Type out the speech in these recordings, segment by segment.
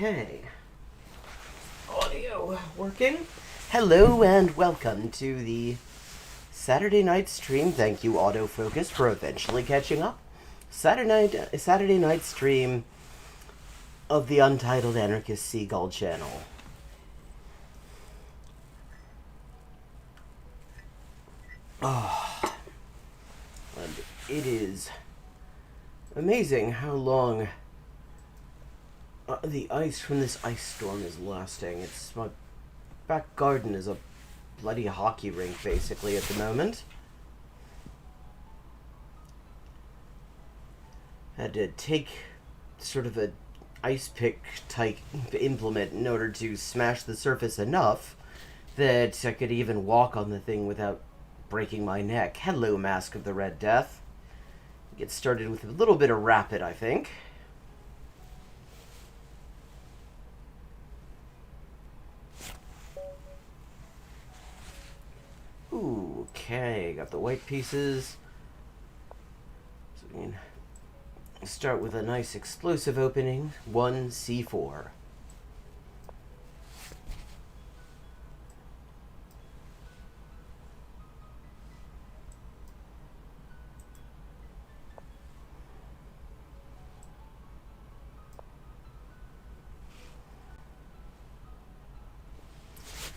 Okay. Audio working. Hello and welcome to the Saturday night stream. Thank you, Autofocus, for eventually catching up. Saturday night stream of the Untitled Anarchist Seagull channel. Oh, and it is amazing how long the ice from this ice storm is lasting. My back garden is a bloody hockey rink, basically, at the moment. Had to take sort of a ice pick type implement in order to smash the surface enough that I could even walk on the thing without breaking my neck. Hello, Mask of the Red Death. Get started with a little bit of rapid, I think. Okay, got the white pieces. So we can start with a nice explosive opening. 1c4.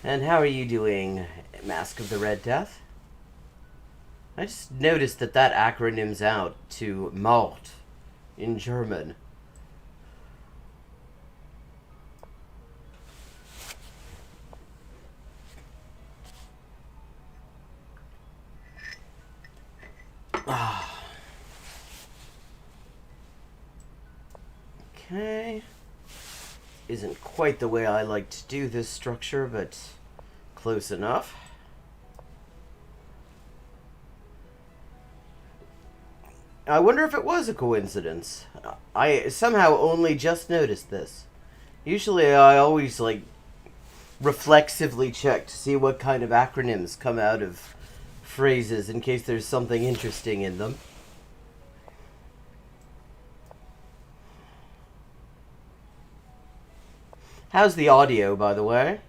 And how are you doing, Mask of the Red Death? I just noticed that acronym's out to Mord in German. Okay. Isn't quite the way I like to do this structure, but close enough. I wonder if it was a coincidence. I somehow only just noticed this. Usually I always, reflexively check to see what kind of acronyms come out of phrases in case there's something interesting in them. How's the audio, by the way?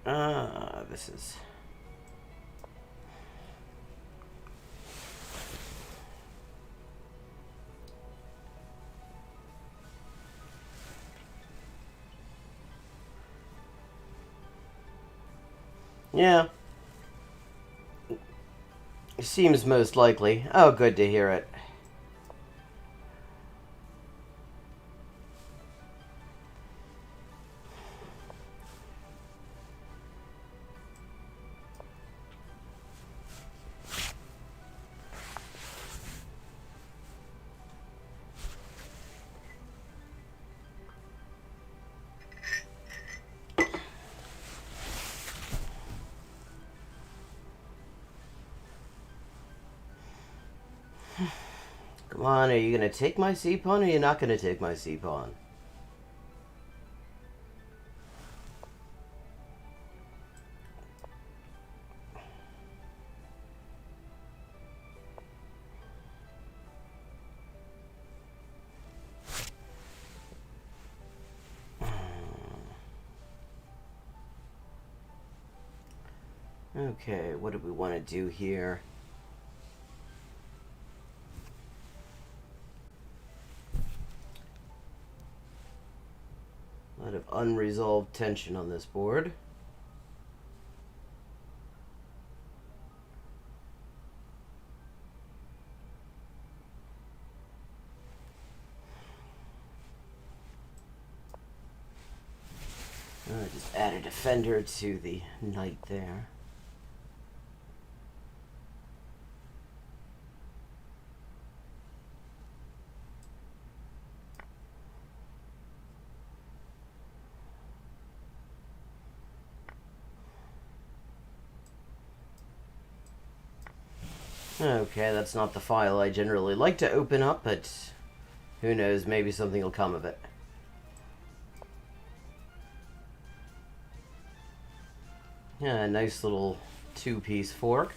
This is... Yeah. Seems most likely. Oh, good to hear it. Come on, are you going to take my C-pawn or are you not going to take my C-pawn? Okay, what do we want to do here? A lot of unresolved tension on this board. Just add a defender to the knight there. Okay, that's not the file I generally like to open up, but who knows, maybe something will come of it. Yeah, a nice little two-piece fork.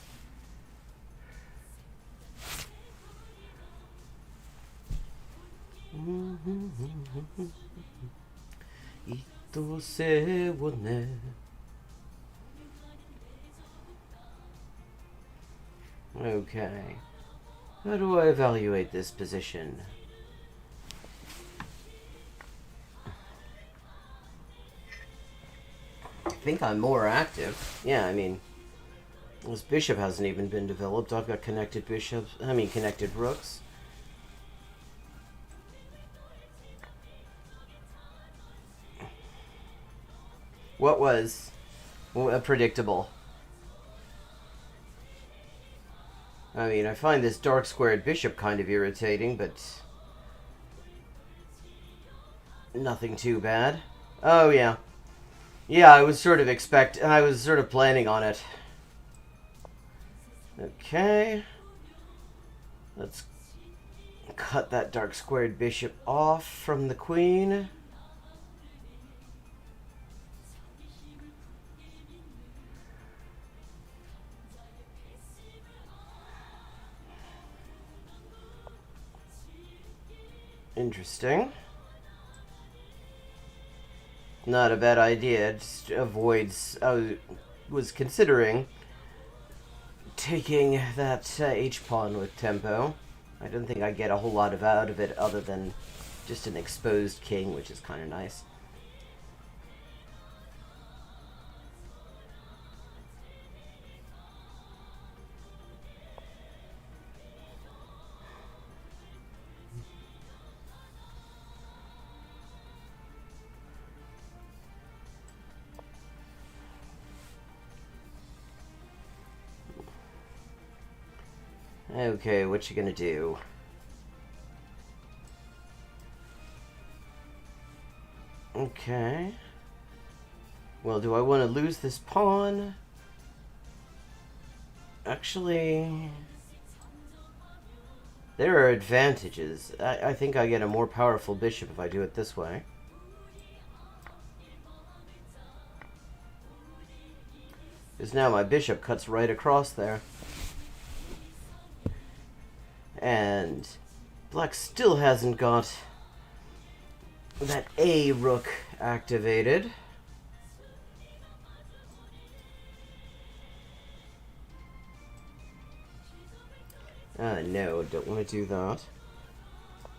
愛せをね. Okay. How do I evaluate this position? I think I'm more active. Yeah, I mean, this bishop hasn't even been developed. I've got connected bishops. I mean, connected rooks. What was predictable? I mean, I find this dark squared bishop kind of irritating, but nothing too bad. Oh, yeah. Yeah, I was sort of planning on it. Okay. Let's cut that dark squared bishop off from the queen. Interesting. Not a bad idea. It just avoids... I was considering taking that H-pawn with tempo. I don't think I get a whole lot out of it other than just an exposed king, which is kind of nice. Okay, what you gonna do? Okay. Well, do I want to lose this pawn? Actually, there are advantages. I think I get a more powerful bishop if I do it this way. Because now my bishop cuts right across there. And black still hasn't got that A rook activated. No, don't want to do that.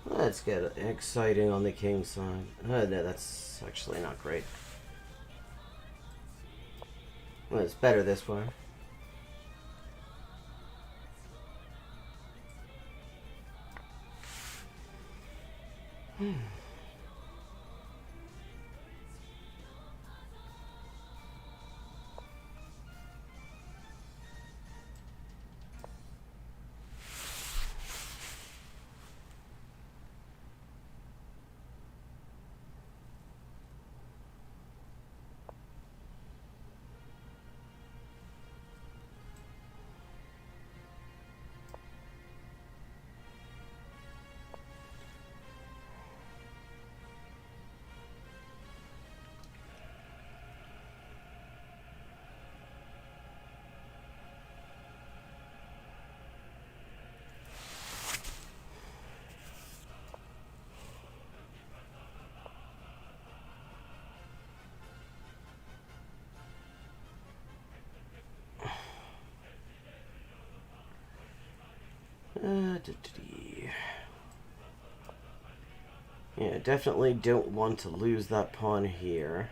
Let's get exciting on the king side. No, that's actually not great. Well, it's better this way. Yeah, definitely don't want to lose that pawn here.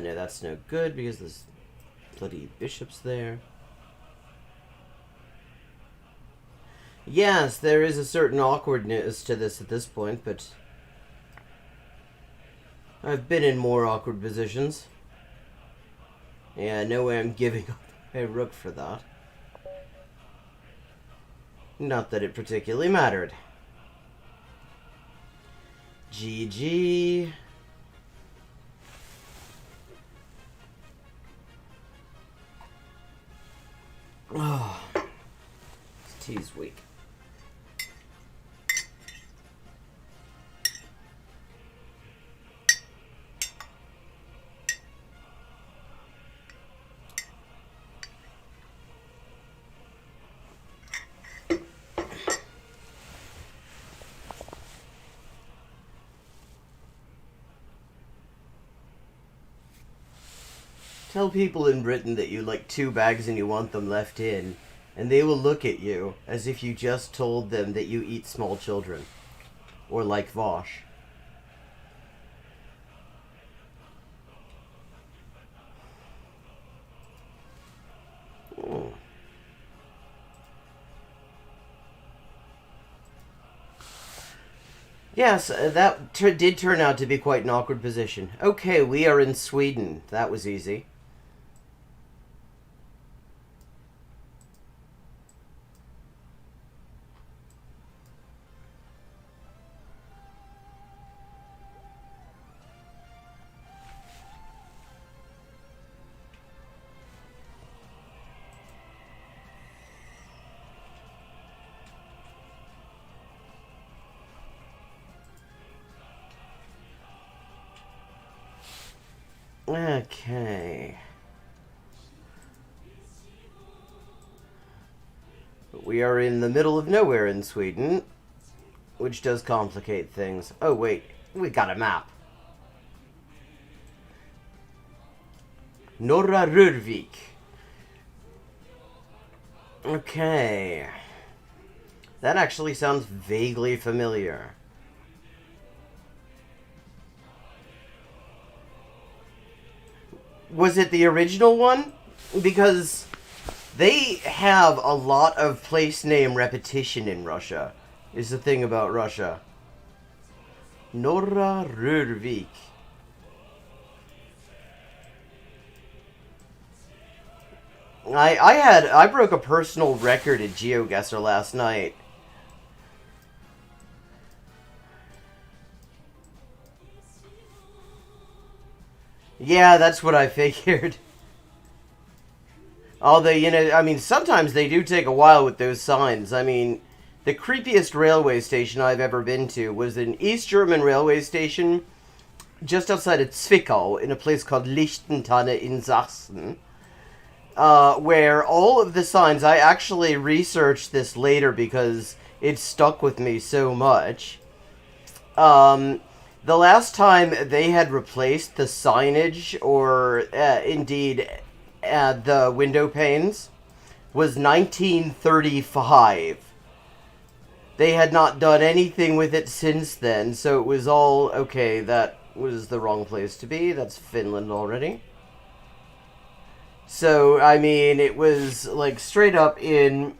No, that's no good because there's bloody bishops there. Yes, there is a certain awkwardness to this at this point, but I've been in more awkward positions. Yeah, no way I'm giving up a rook for that. Not that it particularly mattered. GG. Oh. Tea's weak. Tell people in Britain that you like 2 bags and you want them left in, and they will look at you as if you just told them that you eat small children. Or like Vosh. Oh. Yes, that did turn out to be quite an awkward position. Okay, we are in Sweden. That was easy. Okay. We are in the middle of nowhere in Sweden, which does complicate things. Oh, wait. We got a map. Norra Rurvik. Okay. That actually sounds vaguely familiar. Was it the original one? Because they have a lot of place name repetition in Russia, is the thing about Russia. Norra Rurvik. I broke a personal record at Geoguessr last night. Yeah, that's what I figured. Although, you know, I mean, sometimes they do take a while with those signs. I mean, the creepiest railway station I've ever been to was an East German railway station just outside of Zwickau in a place called Lichtentanne in Sachsen. Where all of the signs, I actually researched this later because it stuck with me so much. The last time they had replaced the signage, or indeed the window panes, was 1935. They had not done anything with it since then, so it was all, okay, that was the wrong place to be. That's Finland already. So, I mean, it was, like, straight up in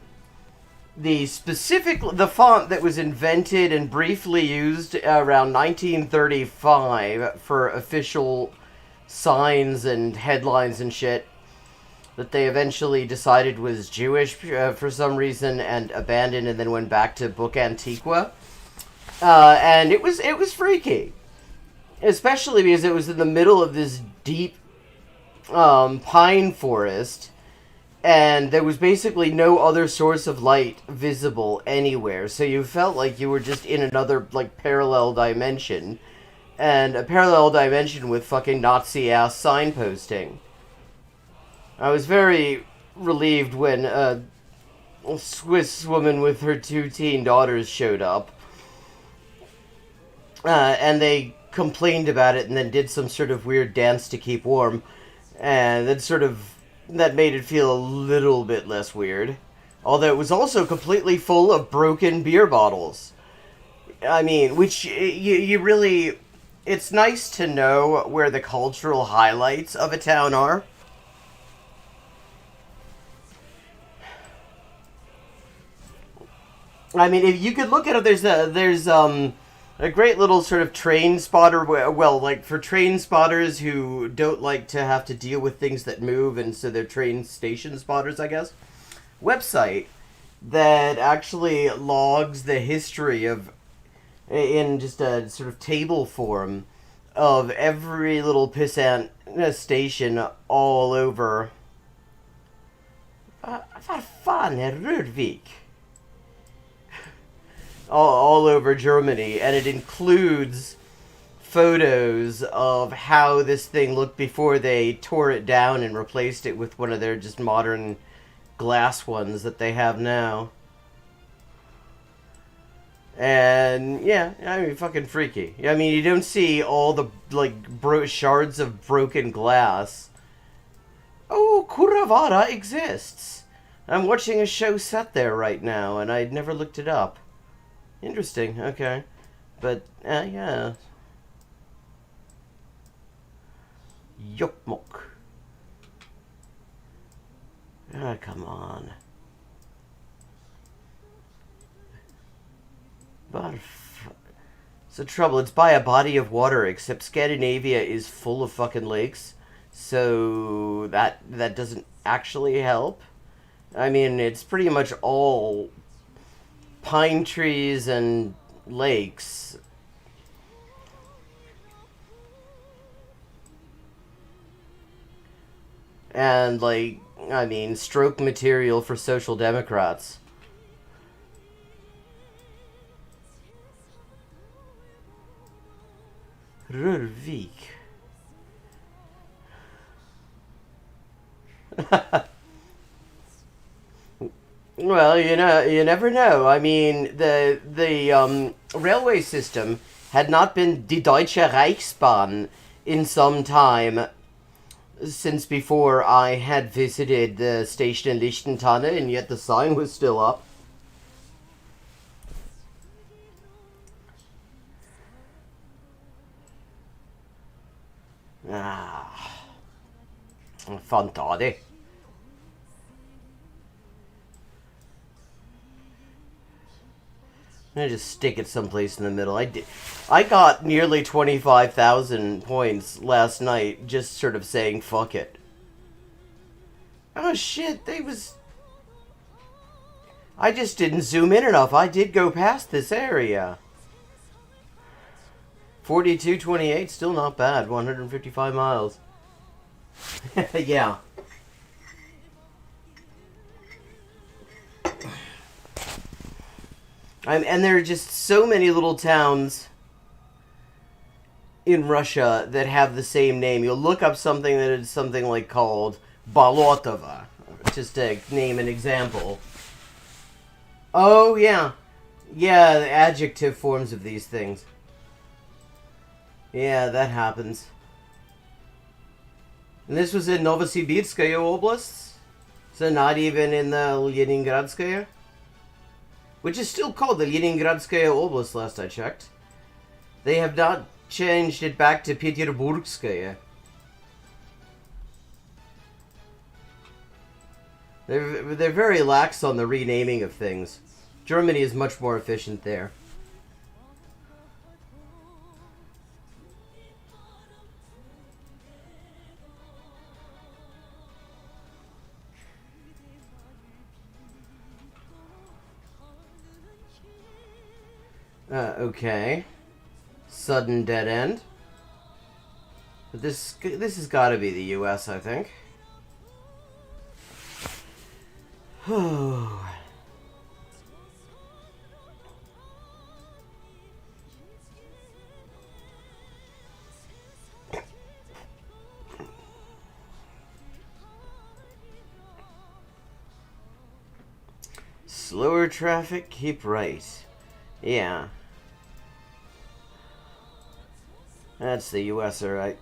the font that was invented and briefly used around 1935 for official signs and headlines and shit that they eventually decided was Jewish for some reason and abandoned and then went back to Book Antiqua. And it was freaky. Especially because it was in the middle of this deep pine forest, and there was basically no other source of light visible anywhere, so you felt like you were just in another, like, parallel dimension, and a parallel dimension with fucking Nazi-ass signposting. I was very relieved when a Swiss woman with her 2 teen daughters showed up, and they complained about it and then did some sort of weird dance to keep warm. And that made it feel a little bit less weird. Although it was also completely full of broken beer bottles. I mean, which you really... It's nice to know where the cultural highlights of a town are. I mean, if you could look at it, there's a great little sort of train spotter, well, like for train spotters who don't like to have to deal with things that move, and so they're train station spotters, I guess, website that actually logs the history of, in just a sort of table form, of every little pissant station all over. Vad fan är Rudvik? all over Germany, and it includes photos of how this thing looked before they tore it down and replaced it with one of their just modern glass ones that they have now. And yeah, I mean, fucking freaky. I mean, you don't see all the like shards of broken glass. Oh, Kuravara exists. I'm watching a show set there right now, and I'd never looked it up. Interesting. Okay, but yeah. Yokmok. Ah, come on. It's the trouble. It's by a body of water, except Scandinavia is full of fucking lakes, so that doesn't actually help. I mean, it's pretty much all pine trees and lakes. And, like, I mean, stroke material for social democrats. Rurvik. Well, you never know. I mean, the railway system had not been die Deutsche Reichsbahn in some time since before I had visited the station in Liechtenstein, and yet the sign was still up. Ah, fantastic. I'm gonna just stick it someplace in the middle. I got nearly 25,000 points last night just sort of saying fuck it. Oh shit, I just didn't zoom in enough. I did go past this area. 4228, still not bad. 155 miles. Yeah. And there are just so many little towns in Russia that have the same name. You'll look up something that is something like called Bolotova, just to name an example. Oh, yeah. Yeah, the adjective forms of these things. Yeah, that happens. And this was in Novosibirskaya Oblast? So not even in the Leningradskaya? Which is still called the Leningradskaya Oblast, last I checked. They have not changed it back to Peterburgskaya. They're very lax on the renaming of things. Germany is much more efficient there. Okay. Sudden dead end. But this has got to be the U.S., I think. Slower traffic, keep right. Yeah. That's the US, alright.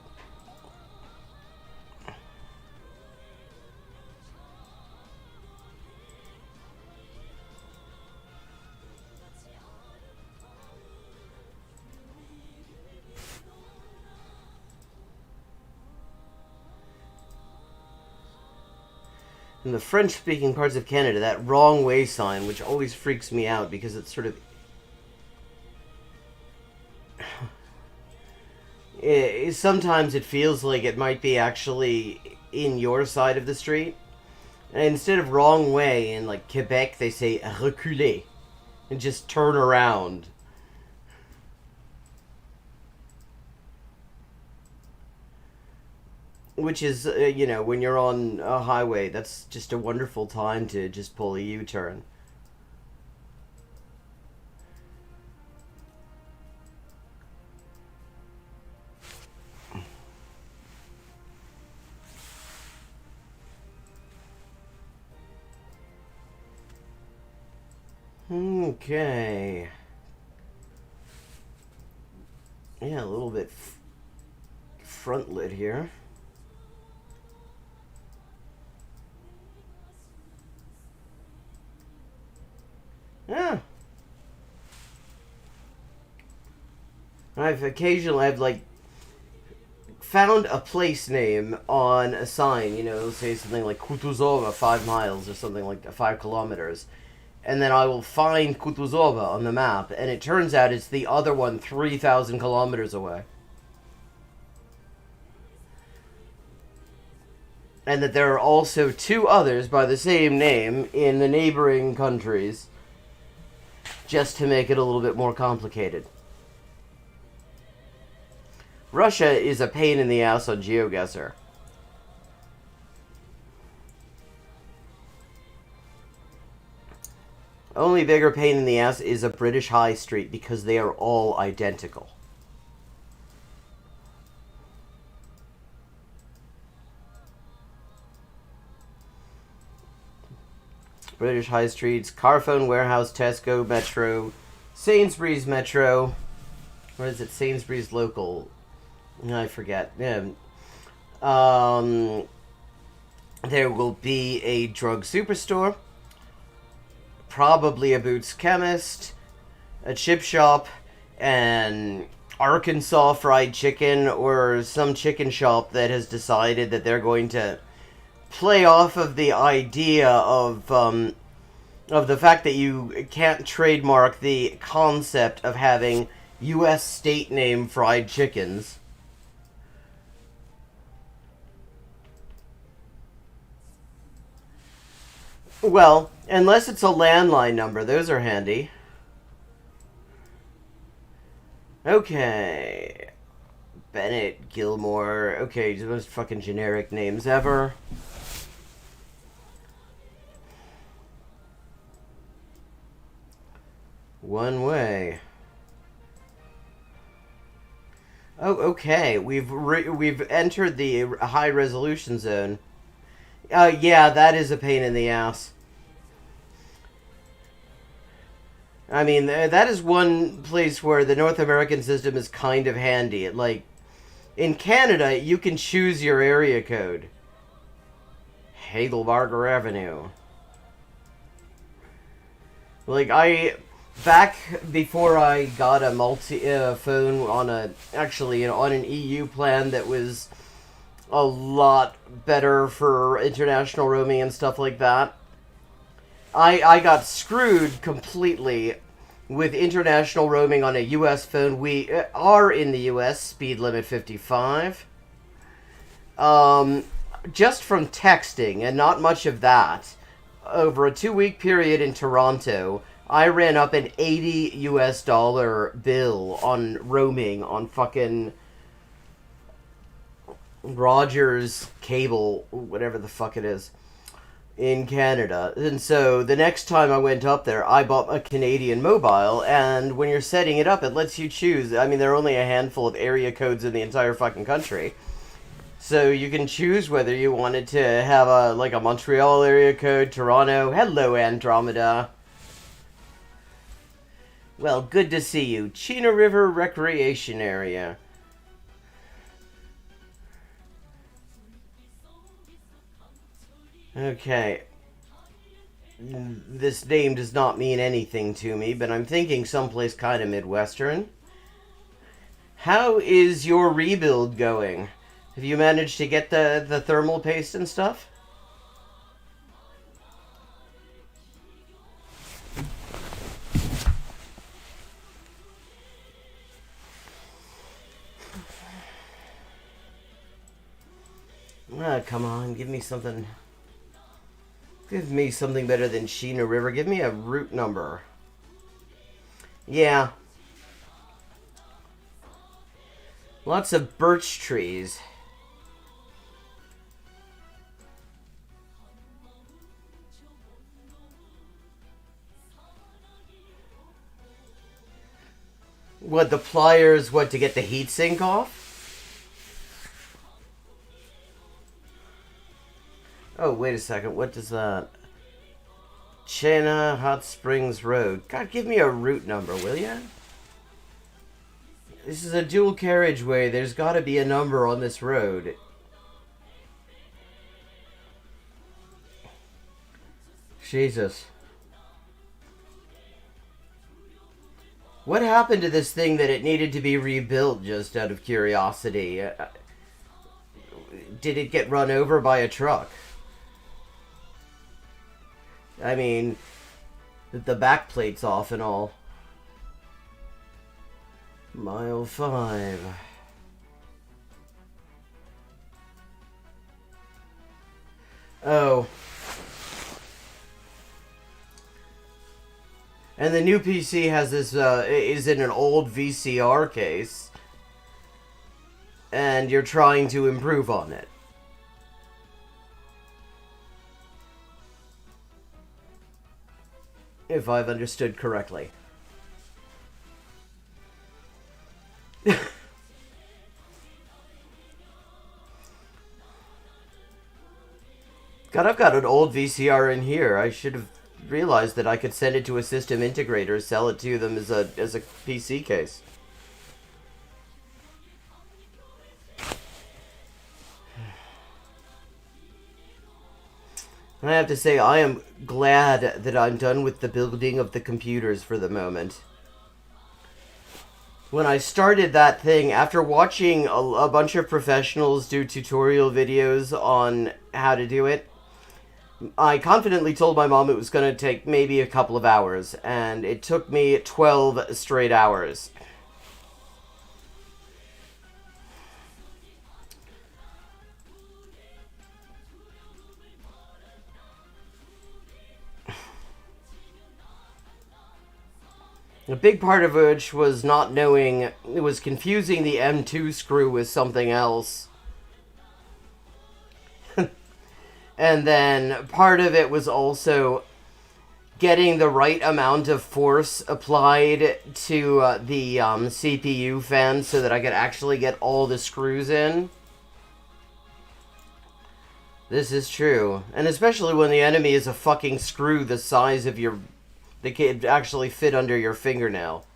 In the French-speaking parts of Canada, that wrong way sign, which always freaks me out because it's sort of... sometimes it feels like it might be actually in your side of the street. And instead of wrong way, in like Quebec, they say reculer. And just turn around. Which is, when you're on a highway, that's just a wonderful time to just pull a U-turn. Okay. Yeah, a little bit front lit here. Yeah. I've like found a place name on a sign, you know, say something like Kutuzova 5 miles or something like 5 kilometers. And then I will find Kutuzova on the map, and it turns out it's the other one 3,000 kilometers away. And that there are also 2 others by the same name in the neighboring countries, just to make it a little bit more complicated. Russia is a pain in the ass on Geoguessr. Only bigger pain in the ass is a British high street because they are all identical. British high streets, Carphone Warehouse, Tesco, Metro, Sainsbury's Metro. Or is it Sainsbury's Local? I forget. Yeah. There will be a drug superstore, probably a Boots Chemist, a chip shop, and Arkansas Fried Chicken, or some chicken shop that has decided that they're going to play off of the idea of the fact that you can't trademark the concept of having U.S. state name fried chickens. Well, unless it's a landline number, those are handy. Okay. Bennett, Gilmore. Okay, the most fucking generic names ever. One way. Oh, okay. We've entered the high resolution zone. Yeah, that is a pain in the ass. I mean, that is one place where the North American system is kind of handy. Like, in Canada, you can choose your area code. Hagelbarger Avenue. Like, back before I got a phone on on an EU plan that was a lot better for international roaming and stuff like that, I got screwed completely with international roaming on a US phone. We are in the US, speed limit 55. Just from texting, and not much of that, over a 2-week period in Toronto, I ran up an $80 bill on roaming on fucking Rogers cable, whatever the fuck it is, in Canada. And so the next time I went up there, I bought a Canadian mobile, and when you're setting it up, it lets you choose. I mean, there are only a handful of area codes in the entire fucking country. So you can choose whether you wanted to have a Montreal area code, Toronto. Hello, Andromeda. Well, good to see you. Chena River Recreation Area. Okay. This name does not mean anything to me, but I'm thinking someplace kind of Midwestern. How is your rebuild going? Have you managed to get the thermal paste and stuff? Ah, come on, give me something. Give me something better than Sheena River. Give me a route number. Yeah. Lots of birch trees. What, the pliers, what, to get the heat sink off? Oh, wait a second. What does that... Chena Hot Springs Road. God, give me a route number, will ya? This is a dual carriageway. There's got to be a number on this road. Jesus. What happened to this thing that it needed to be rebuilt, just out of curiosity? Did it get run over by a truck? I mean, the back plate's off and all. Mile 5. Oh. And the new PC has this, is in an old VCR case. And you're trying to improve on it. If I've understood correctly. God, I've got an old VCR in here. I should have realized that I could send it to a system integrator, sell it to them as a PC case. I have to say, I am glad that I'm done with the building of the computers for the moment. When I started that thing, after watching a bunch of professionals do tutorial videos on how to do it, I confidently told my mom it was going to take maybe a couple of hours, and it took me 12 straight hours. A big part of which was not knowing, it was confusing the M2 screw with something else. And then part of it was also getting the right amount of force applied to the CPU fan so that I could actually get all the screws in. This is true. And especially when the enemy is a fucking screw the size of your... They can actually fit under your fingernail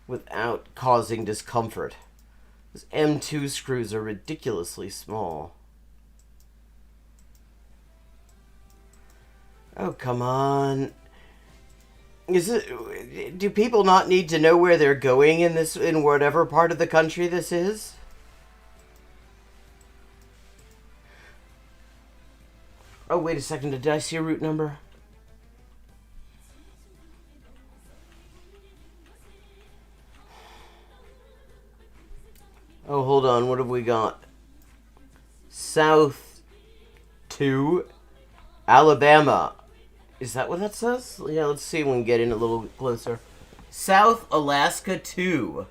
without causing discomfort. Those M2 screws are ridiculously small. Oh, come on. Do people not need to know where they're going in whatever part of the country this is? Oh, wait a second. Did I see a route number? Oh, hold on. What have we got? South 2, Alabama. Is that what that says? Yeah, let's see when we can get in a little closer. South Alaska 2.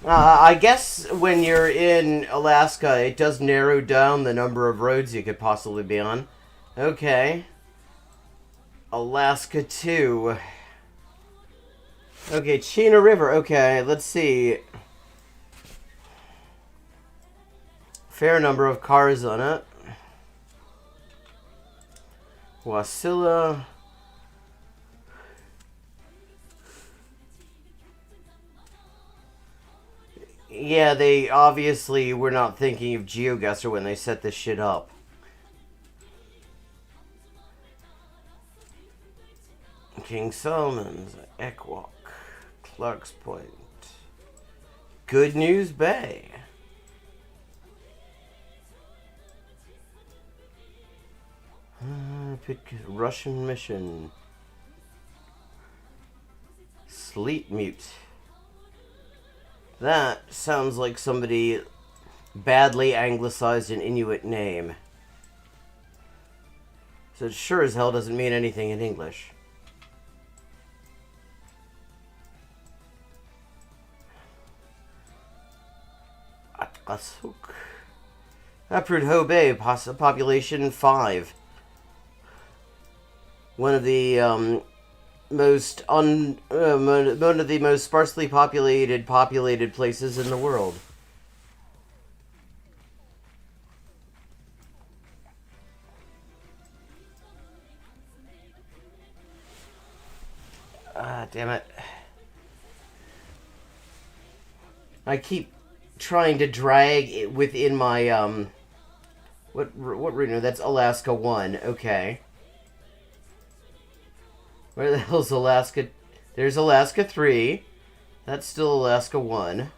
I guess when you're in Alaska, it does narrow down the number of roads you could possibly be on. Okay. Alaska 2. Okay, Chena River. Okay, let's see. Fair number of cars on it. Wasilla. Yeah, they obviously were not thinking of Geoguessr when they set this shit up. King Solomon's, Ekwok, Clark's Point, Good News Bay. Russian Mission. Sleet Mute. That sounds like somebody badly anglicized an Inuit name. So it sure as hell doesn't mean anything in English. Atlasuk. Uproot Ho Bay, population 5. One of the most sparsely populated places in the world. Damn it. I keep trying to drag it within my, what route? No, that's Alaska 1. Okay. Where the hell's Alaska? There's Alaska 3. That's still Alaska 1.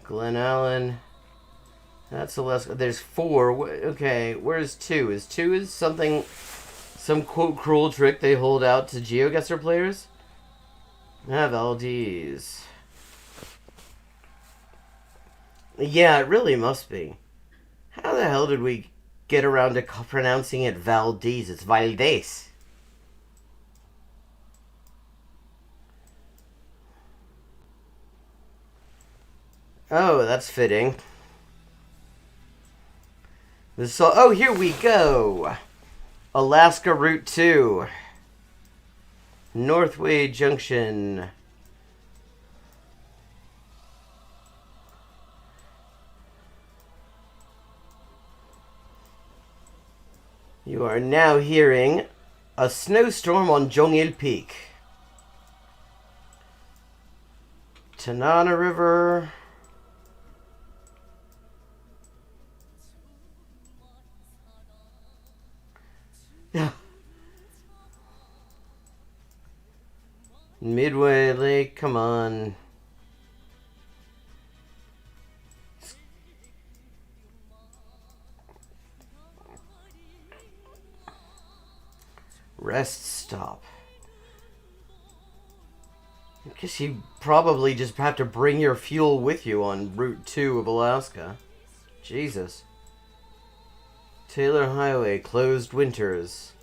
Glen Allen. That's Alaska. There's 4. Okay, where's 2? Is 2 something, some quote cruel trick they hold out to Geoguessr players? Ah, Valdez. Yeah, it really must be. How the hell did we get around to pronouncing it Valdez? It's Valdez. Oh, that's fitting. Oh, here we go. Alaska Route 2. Northway Junction. You are now hearing a snowstorm on Jongil Peak. Tanana River. Yeah. Midway Lake, come on. Rest stop. I guess you probably just have to bring your fuel with you on Route 2 of Alaska. Jesus. Taylor Highway, closed winters.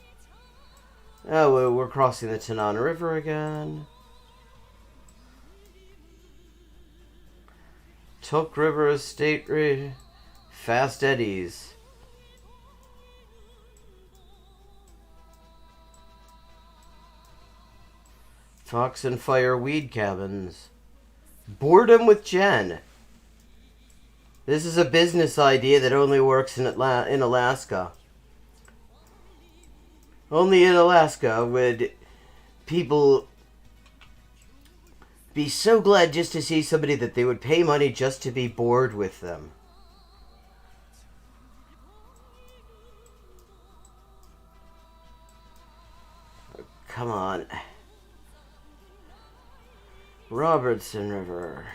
Oh, well, we're crossing the Tanana River again. Tok River Estate, fast eddies. Fox and Fire weed cabins. Boredom with Jen. This is a business idea that only works in Alaska. Only in Alaska would people be so glad just to see somebody that they would pay money just to be bored with them. Come on. Robertson River.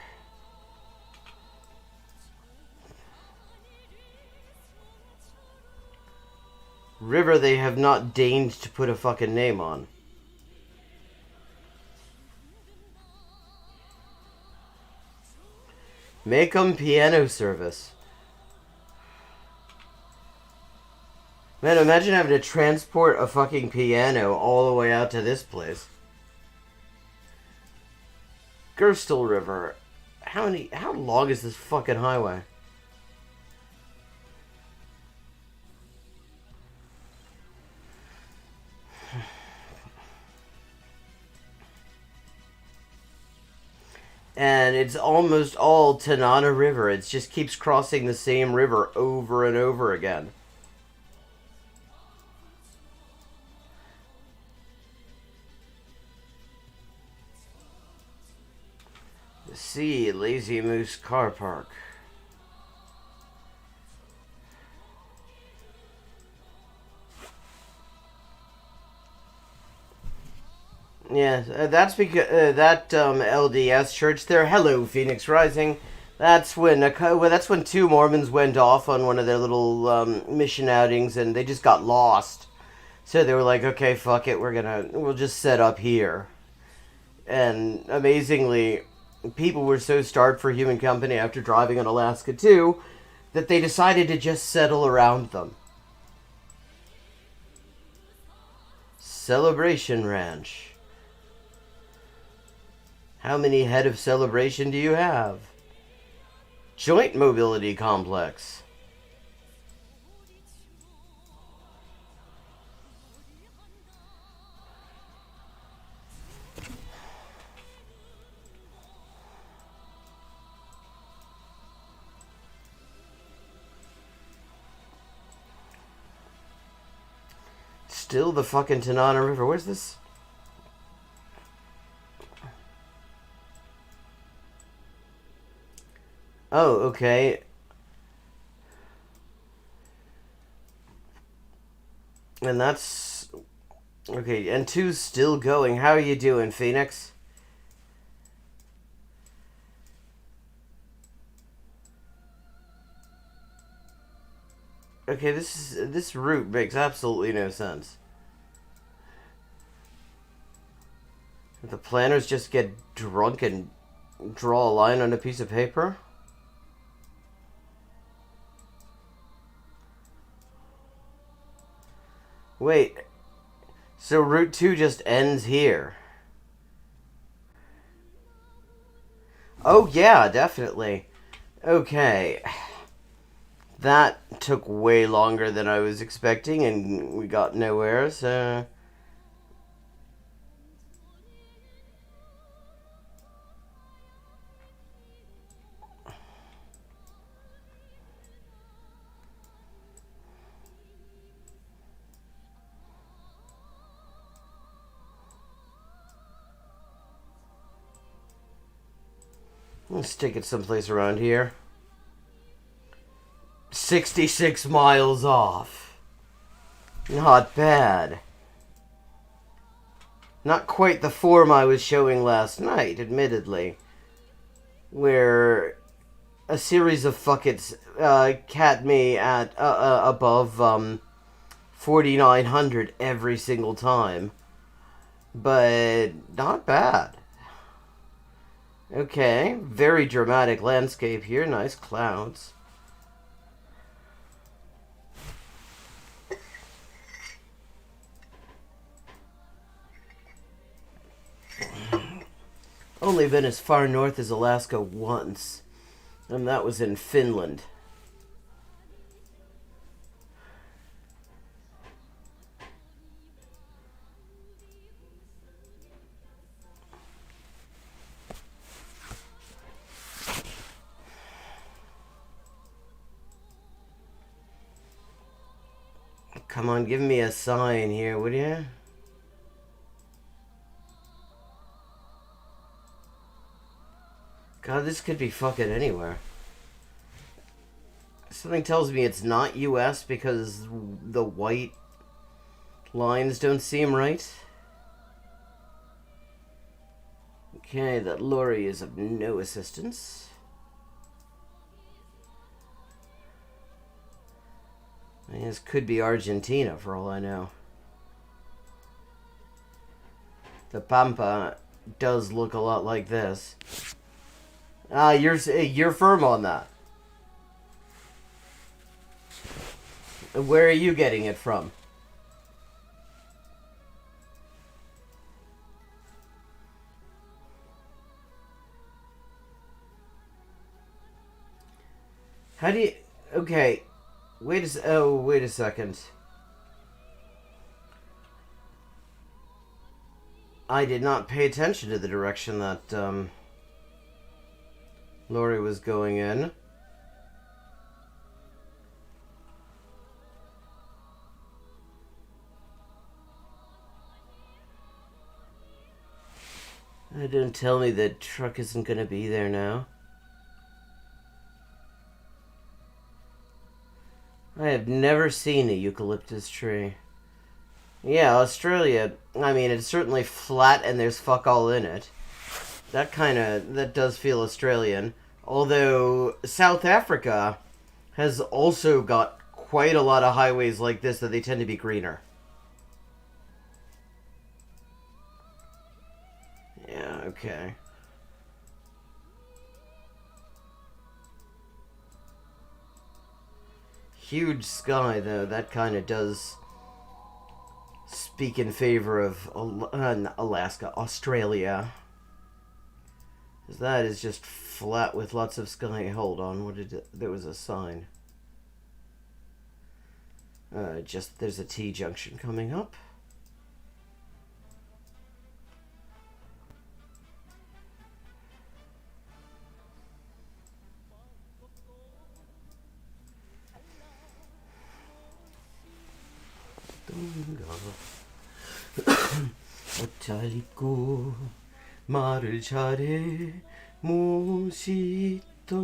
River they have not deigned to put a fucking name on. Make 'em piano service. Man, imagine having to transport a fucking piano all the way out to this place. Gerstel River. How long is this fucking highway? And it's almost all Tanana River. It just keeps crossing the same river over and over again. See, Lazy Moose Car Park. Yeah, that's because that LDS church there. Hello, Phoenix Rising. That's when that's when 2 Mormons went off on one of their little mission outings, and they just got lost. So they were like, "Okay, fuck it, we'll just set up here." And amazingly, people were so starved for human company after driving on Alaska too, that they decided to just settle around them. Celebration Ranch. How many head of Celebration do you have? Joint Mobility Complex. still the fucking Tanana River. Where's this? Oh, okay. And that's... Okay, and two's still going. How are you doing, Phoenix? Okay, this route makes absolutely no sense. The planners just get drunk and draw a line on a piece of paper? Wait, so Route 2 just ends here? Oh yeah, definitely. Okay. That took way longer than I was expecting, and we got nowhere, so... Let's stick it someplace around here. 66 miles off. Not bad. Not quite the form I was showing last night, admittedly. Where a series of fuckets cat me at above 4,900 every single time. But not bad. Okay, very dramatic landscape here. Nice clouds. Only been as far north as Alaska once, and that was in Finland. Come on, give me a sign here, would you? God, this could be fucking anywhere. Something tells me it's not US because the white lines don't seem right. Okay, that lorry is of no assistance. This could be Argentina for all I know. The Pampa does look a lot like this. You're firm on that. Where are you getting it from? How do you... Okay. Wait a second. I did not pay attention to the direction that, Lori was going in. Don't tell me the truck isn't gonna be there now. I have never seen a eucalyptus tree. Yeah, Australia, I mean, it's certainly flat and there's fuck all in it. That does feel Australian. Although, South Africa has also got quite a lot of highways like this that they tend to be greener. Yeah, okay. Huge sky, though. That kind of does speak in favor of Alaska, Australia. That is just flat with lots of sky. Hold on, what did it... There was a sign. There's a T-junction coming up. 어쩌리고 말을 잘해 무엇이던가.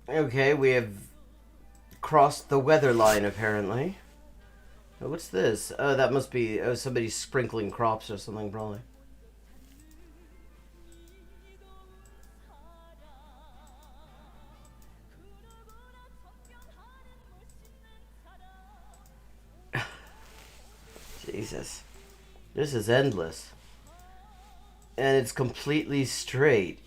Okay, we have crossed the weather line, apparently. Oh, what's this? Oh, that must be somebody sprinkling crops or something, probably. Jesus. This is endless. And it's completely straight.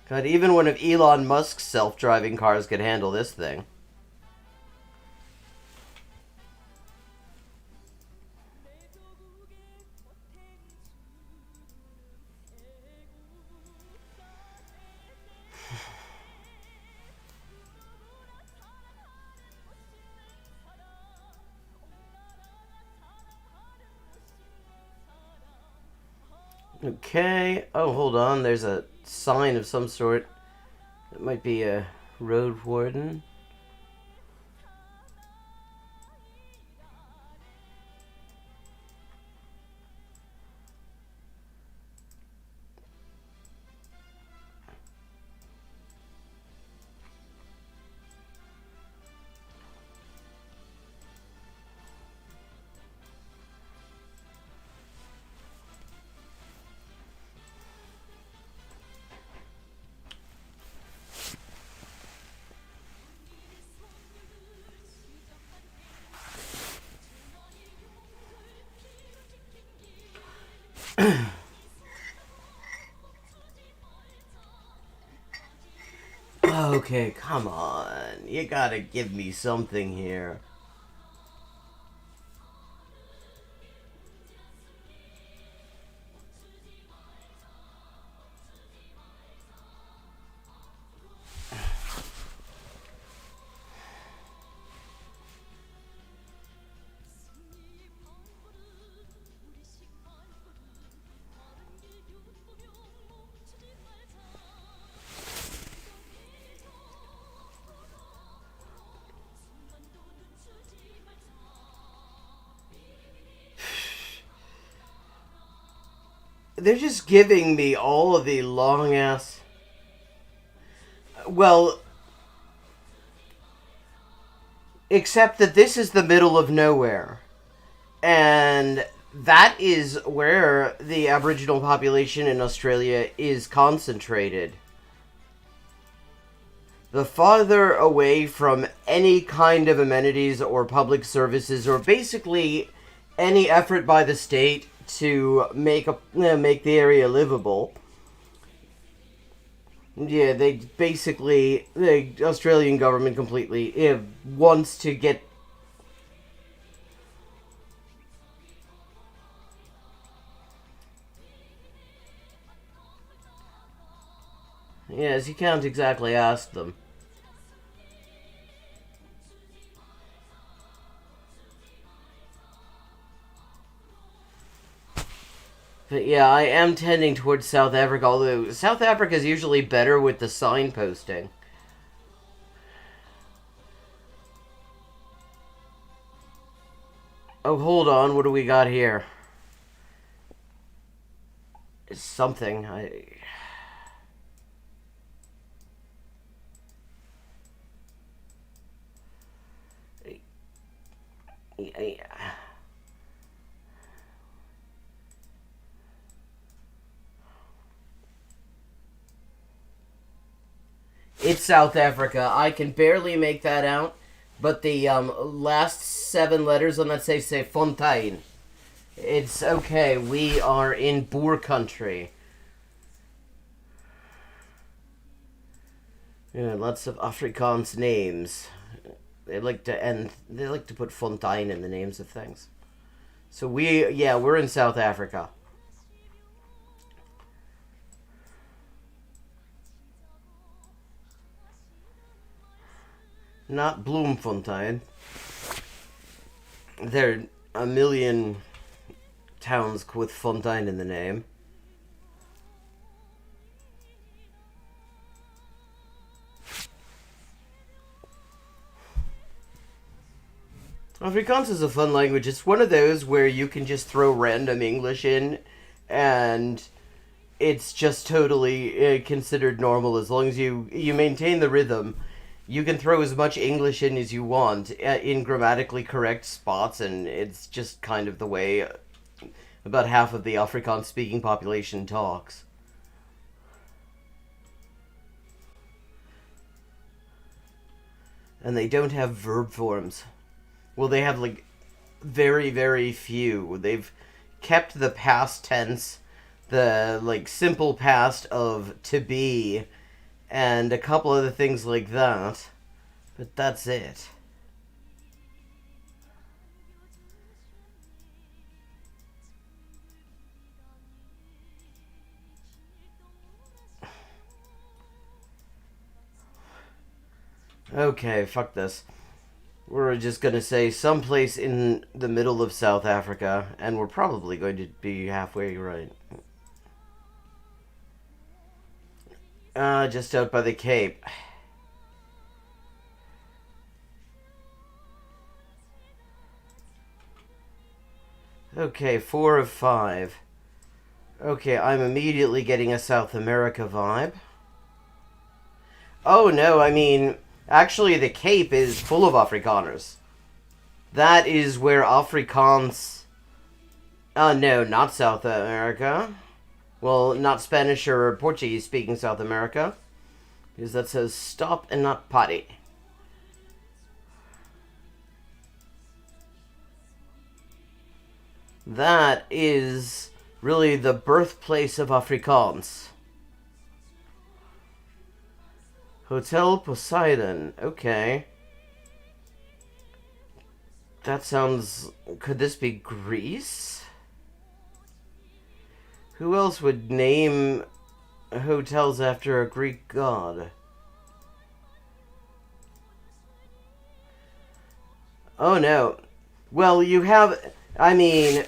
God, even one of Elon Musk's self-driving cars could handle this thing. Okay. Oh, hold on. There's a sign of some sort. It might be a road warden. Okay, come on. You gotta give me something here. They're just giving me all of the long ass. Well, except that this is the middle of nowhere. And that is where the Aboriginal population in Australia is concentrated. The farther away from any kind of amenities or public services, or basically any effort by the state to make the area livable. Yeah, they basically, the Australian government completely wants to get. Yes, you can't exactly ask them. But yeah, I am tending towards South Africa, although South Africa is usually better with the signposting. Oh, hold on, what do we got here? It's something. It's South Africa. I can barely make that out, but the last 7 letters on that say Fontaine. It's okay. We are in Boer country. Yeah, lots of Afrikaans names. They like to end. They like to put Fontaine in the names of things. So we're in South Africa. Not Bloemfontein. There are a million towns with Fontaine in the name. Afrikaans is a fun language. It's one of those where you can just throw random English in and it's just totally considered normal as long as you maintain the rhythm. You can throw as much English in as you want in grammatically correct spots, and it's just kind of the way about half of the Afrikaans speaking population talks. And they don't have verb forms. Well, they have like very, very few. They've kept the past tense, the like simple past of to be, and a couple other things like that. But that's it. Okay, fuck this. We're just gonna say someplace in the middle of South Africa, and we're probably going to be halfway right. Just out by the Cape. Okay, 4 of 5. Okay, I'm immediately getting a South America vibe. Oh no, I mean, actually the Cape is full of Afrikaners. That is where Afrikaans... no, not South America. Well, not Spanish or Portuguese speaking South America. Because that says stop and not potty. That is really the birthplace of Afrikaans. Hotel Poseidon. Okay. That sounds... Could this be Greece? Who else would name hotels after a Greek god? Oh no. Well, you have... I mean,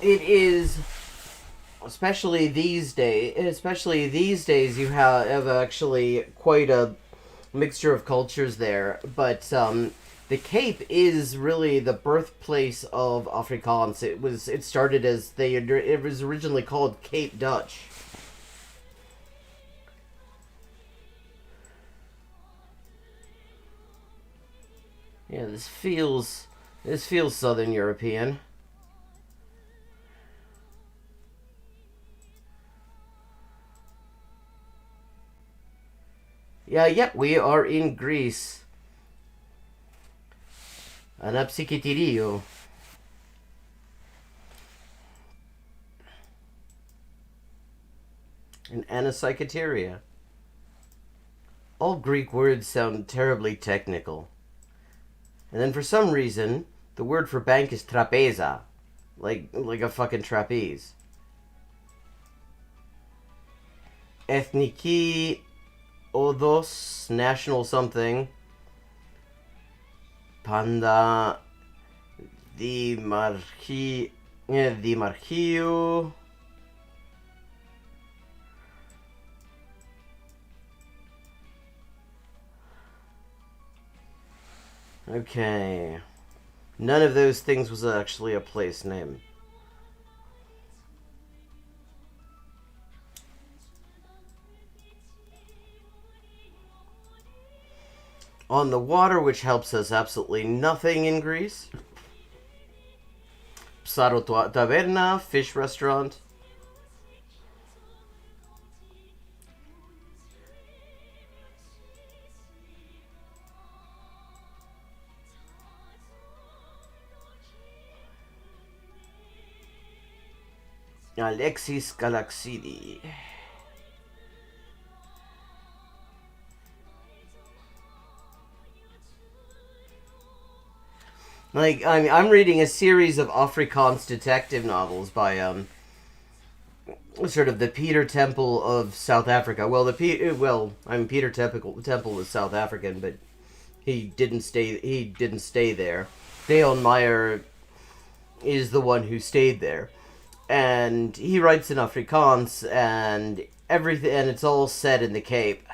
it is... Especially these days, you have actually quite a mixture of cultures there. But the Cape is really the birthplace of Afrikaans. It started as it was originally called Cape Dutch. Yeah, this feels Southern European. Yeah, we are in Greece. Anapsikitirio. And Anapsychoteria. All Greek words sound terribly technical. And then for some reason, the word for bank is trapeza. Like a fucking trapeze. Ethniki Odos, national something. Panda Dimarchio. Okay. None of those things was actually a place name. On the water, which helps us absolutely nothing in Greece. Psaro Taverna, fish restaurant. Alexis Galaxidi. Like, I'm reading a series of Afrikaans detective novels by, sort of the Peter Temple of South Africa. Well, Peter Temple was South African, but He didn't stay. He didn't stay there. Dale Meyer is the one who stayed there, and he writes in Afrikaans and everything, and it's all set in the Cape.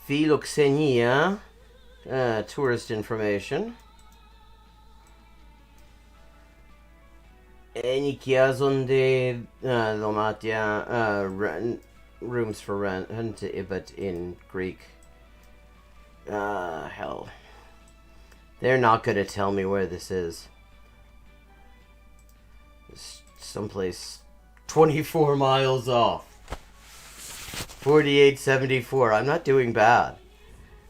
Philoxenia, tourist information. Enikiazonde Lomatia, rooms for rent, but in Greek. Hell. They're not gonna tell me where this is. It's someplace 24 miles off. 4874. I'm not doing bad.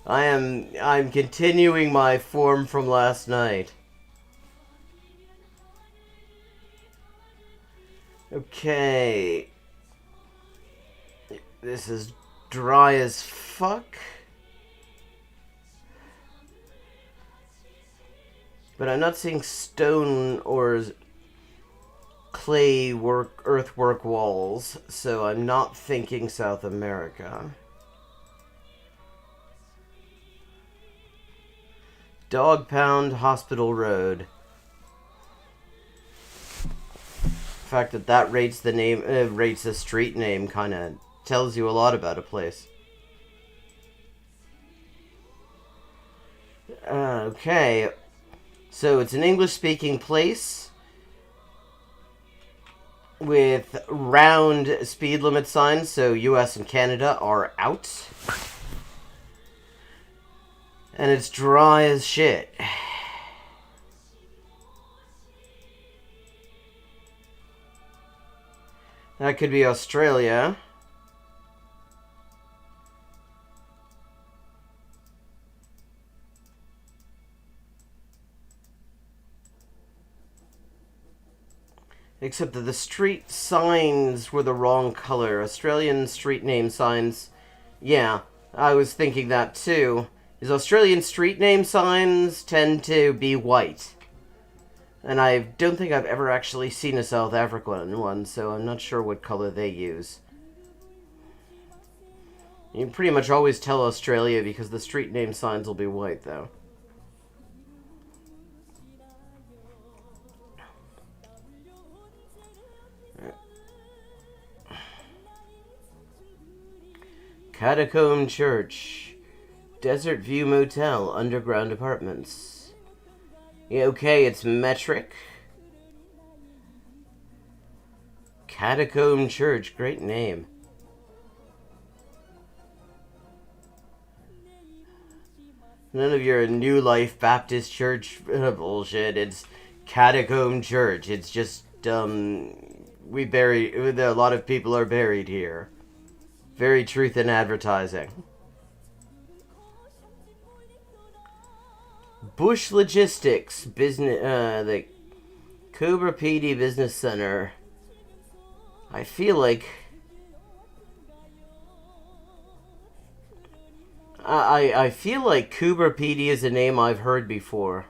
I'm continuing my form from last night. Okay. This is dry as fuck. But I'm not seeing stone or clay work, earthwork walls, so I'm not thinking South America. Dog Pound Hospital Road. The fact that that rates the name, rates a street name, kind of tells you a lot about a place. Okay, so it's an English-speaking place with round speed limit signs, so US and Canada are out. And it's dry as shit. That could be Australia. Except that the street signs were the wrong color. Australian street name signs. Yeah, I was thinking that too. Is Australian street name signs tend to be white. And I don't think I've ever actually seen a South African one, so I'm not sure what color they use. You can pretty much always tell Australia because the street name signs will be white, though. Catacomb Church. Desert View Motel. Underground apartments. Yeah, okay, it's metric. Catacomb Church. Great name. None of your New Life Baptist Church bullshit. It's Catacomb Church. It's just, we bury, a lot of people are buried here. Very truth in advertising. Bush Logistics business, the Cobra PD Business Center. I feel like I feel like Cobra PD is a name I've heard before.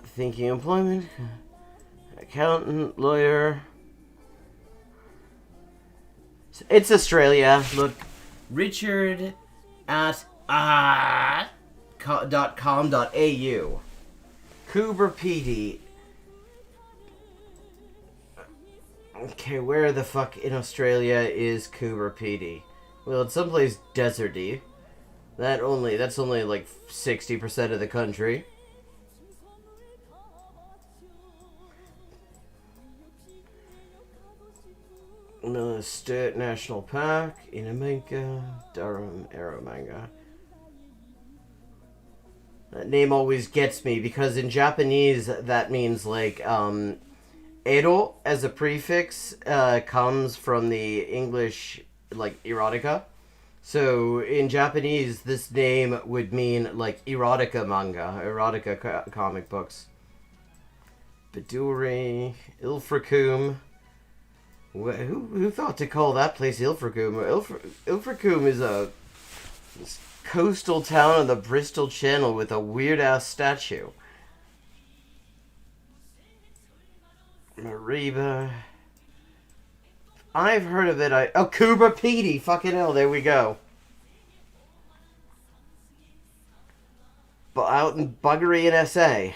Thinking employment, accountant, lawyer. It's Australia. Look. Richard at .com.au. Coober PD. Okay, where the fuck in Australia is Coober PD? Well, it's someplace deserty. That's only like 60% of the country. No, Sturt National Park, Inamanka, Durham, Eromanga. That name always gets me because in Japanese that means like ero as a prefix comes from the English like erotica. So in Japanese this name would mean like erotica manga, erotica comic books. Beduri, Ilfracombe. Who thought to call that place Ilfracombe? Ilfracombe is a coastal town on the Bristol Channel with a weird-ass statue. Mariba. I've heard of it. Kuba Petey. Fucking hell, there we go. But out in Buggery in SA.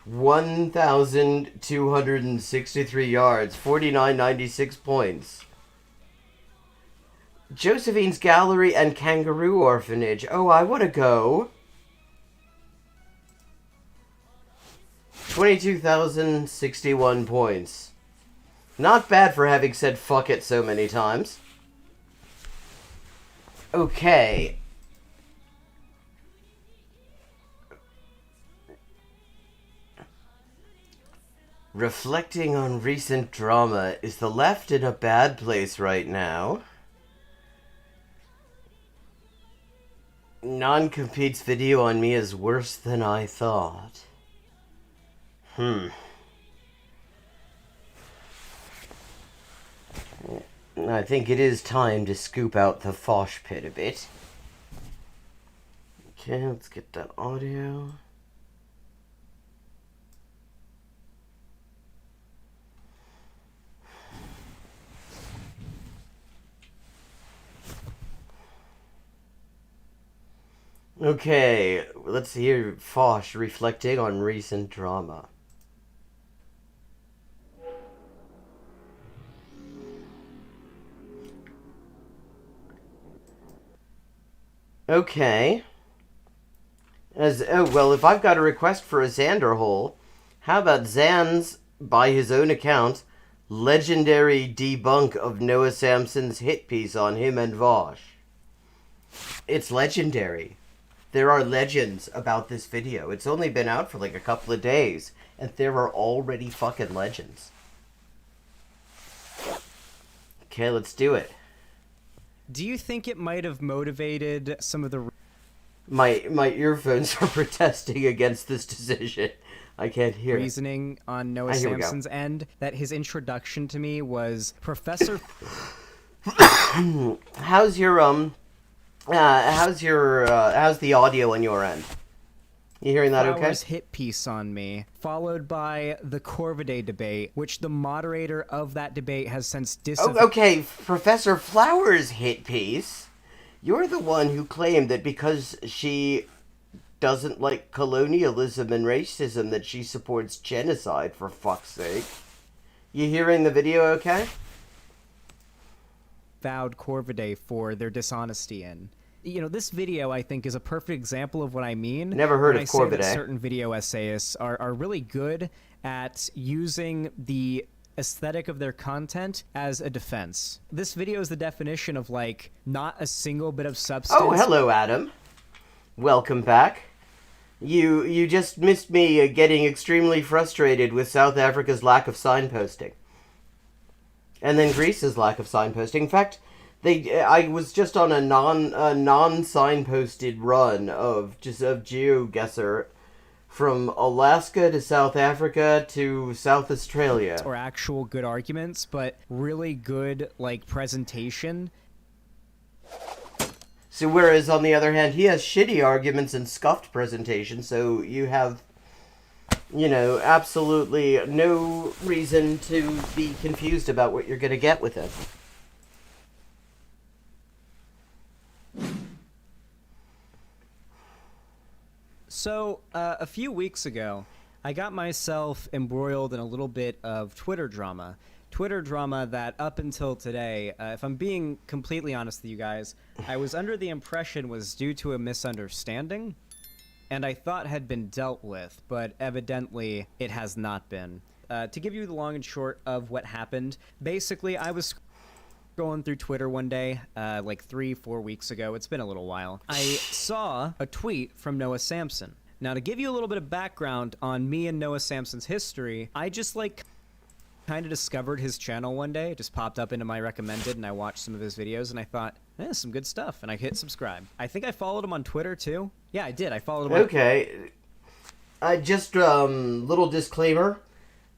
$1,263 yards, 49.96 points. Josephine's Gallery and Kangaroo Orphanage. Oh, I want to go. 22,061 points. Not bad for having said fuck it so many times. Okay. Reflecting on recent drama, is the left in a bad place right now? Non-compete's video on me is worse than I thought. I think it is time to scoop out the Fosh pit a bit. Okay, let's get that audio. Okay, let's hear Fosh reflecting on recent drama. Okay. If I've got a request for a Xander hole, how about Zan's, by his own account, legendary debunk of Noah Samson's hit piece on him and Vosh? It's legendary. There are legends about this video. It's only been out for like a couple of days, and there are already fucking legends. Okay, let's do it. Do you think it might have motivated some of the... My earphones are protesting against this decision. I can't hear reasoning on Noah Samson's end that his introduction to me was Professor... How's the audio on your end? You hearing that okay? Flowers' hit piece on me, followed by the Corvidae debate, which the moderator of that debate has since okay, Professor Flowers' hit piece. You're the one who claimed that because she doesn't like colonialism and racism that she supports genocide, for fuck's sake. You hearing the video okay? Vowed Corvidae for their dishonesty in. You know, this video, I think, is a perfect example of what I mean. Never heard of Corvidae. When I say that certain video essayists are really good at using the aesthetic of their content as a defense. This video is the definition of, like, not a single bit of substance. Oh, hello, Adam. Welcome back. You just missed me getting extremely frustrated with South Africa's lack of signposting. And then Greece's lack of signposting. In fact, I was just on a non-signposted run of Geoguessr from Alaska to South Africa to South Australia. Or actual good arguments, but really good, like, presentation. So whereas, on the other hand, he has shitty arguments and scuffed presentation, so you have, you know, absolutely no reason to be confused about what you're going to get with him. So, a few weeks ago, I got myself embroiled in a little bit of Twitter drama. Twitter drama that up until today, if I'm being completely honest with you guys, I was under the impression was due to a misunderstanding, and I thought had been dealt with, but evidently it has not been. To give you the long and short of what happened, basically I was scrolling through Twitter one day, like 3-4 weeks ago. It's been a little while. I saw a tweet from Noah Samson. Now, to give you a little bit of background on me and Noah Samson's history, I just, like, kind of discovered his channel one day. It just popped up into my recommended, and I watched some of his videos, and I thought, some good stuff, and I hit subscribe. I think I followed him on Twitter, too. Yeah, I did. I followed him on... Okay. Just, little disclaimer.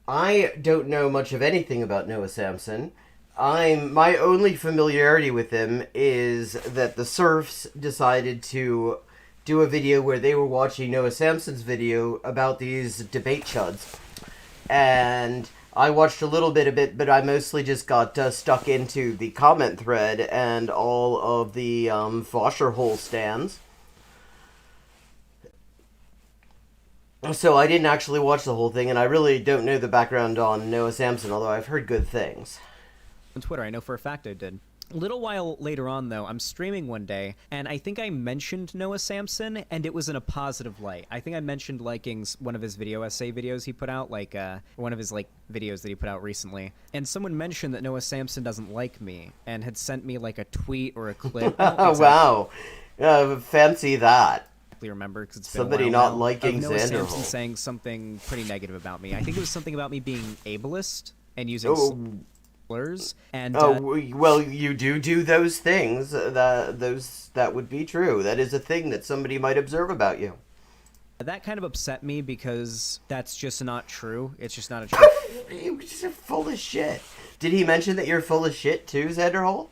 I don't know much of anything about Noah Samsen. My only familiarity with him is that the Surfs decided to do a video where they were watching Noah Samsen's video about these debate chuds. And I watched a little bit of it, but I mostly just got stuck into the comment thread and all of the Fosher hole stands. So I didn't actually watch the whole thing, and I really don't know the background on Noah Samsen, although I've heard good things. On Twitter, I know for a fact I did. A little while later on, though, I'm streaming one day, and I think I mentioned Noah Samsen, and it was in a positive light. I think I mentioned liking one of his video essay videos he put out, like one of his videos that he put out recently. And someone mentioned that Noah Samsen doesn't like me, and had sent me like a tweet or a clip. Wow, fancy that. Remember, because it's been somebody a while not now, liking Noah Xander Samsen saying something pretty negative about me. I think it was something about me being ableist and using slurs. And well, you do those things. That would be true. That is a thing that somebody might observe about you. That kind of upset me because that's just not true. It's just not a true. You're just full of shit. Did he mention that you're full of shit too, Xanderhole?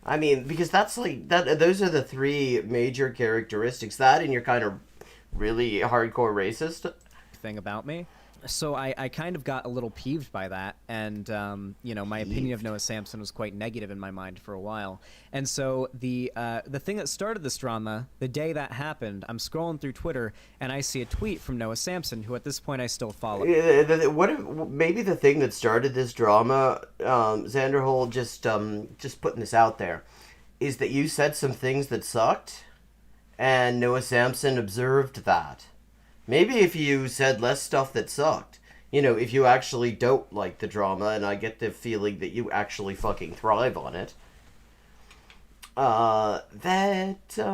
I mean, because that's like that. Those are the three major characteristics. That and you're kind of really hardcore racist thing about me. So I kind of got a little peeved by that, and my opinion of Noah Samsen was quite negative in my mind for a while. And so the thing that started this drama, the day that happened, I'm scrolling through Twitter and I see a tweet from Noah Samsen, who at this point I still follow. Maybe the thing that started this drama, Xanderhole, just putting this out there, is that you said some things that sucked, and Noah Samsen observed that. Maybe if you said less stuff that sucked, if you actually don't like the drama, and I get the feeling that you actually fucking thrive on it,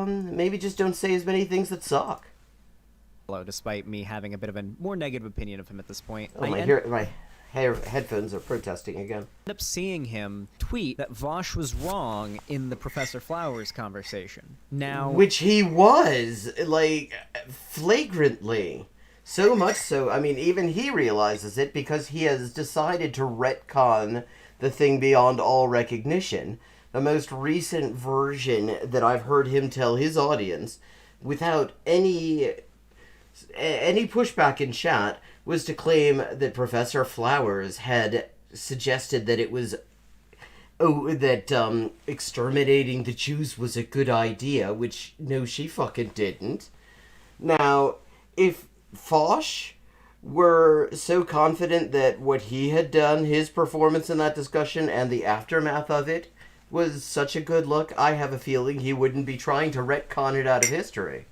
maybe just don't say as many things that suck. Despite me having a bit of a more negative opinion of him at this point. Oh, my headphones are protesting again. I ended up seeing him tweet that Vosh was wrong in the Professor Flowers conversation. Now, which he was, flagrantly. So much so, I mean, even he realizes it because he has decided to retcon the thing beyond all recognition. The most recent version that I've heard him tell his audience, without any pushback in chat, was to claim that Professor Flowers had suggested that it was exterminating the Jews was a good idea, which no, she fucking didn't. Now, if Foch were so confident that what he had done, his performance in that discussion and the aftermath of it, was such a good look, I have a feeling he wouldn't be trying to retcon it out of history.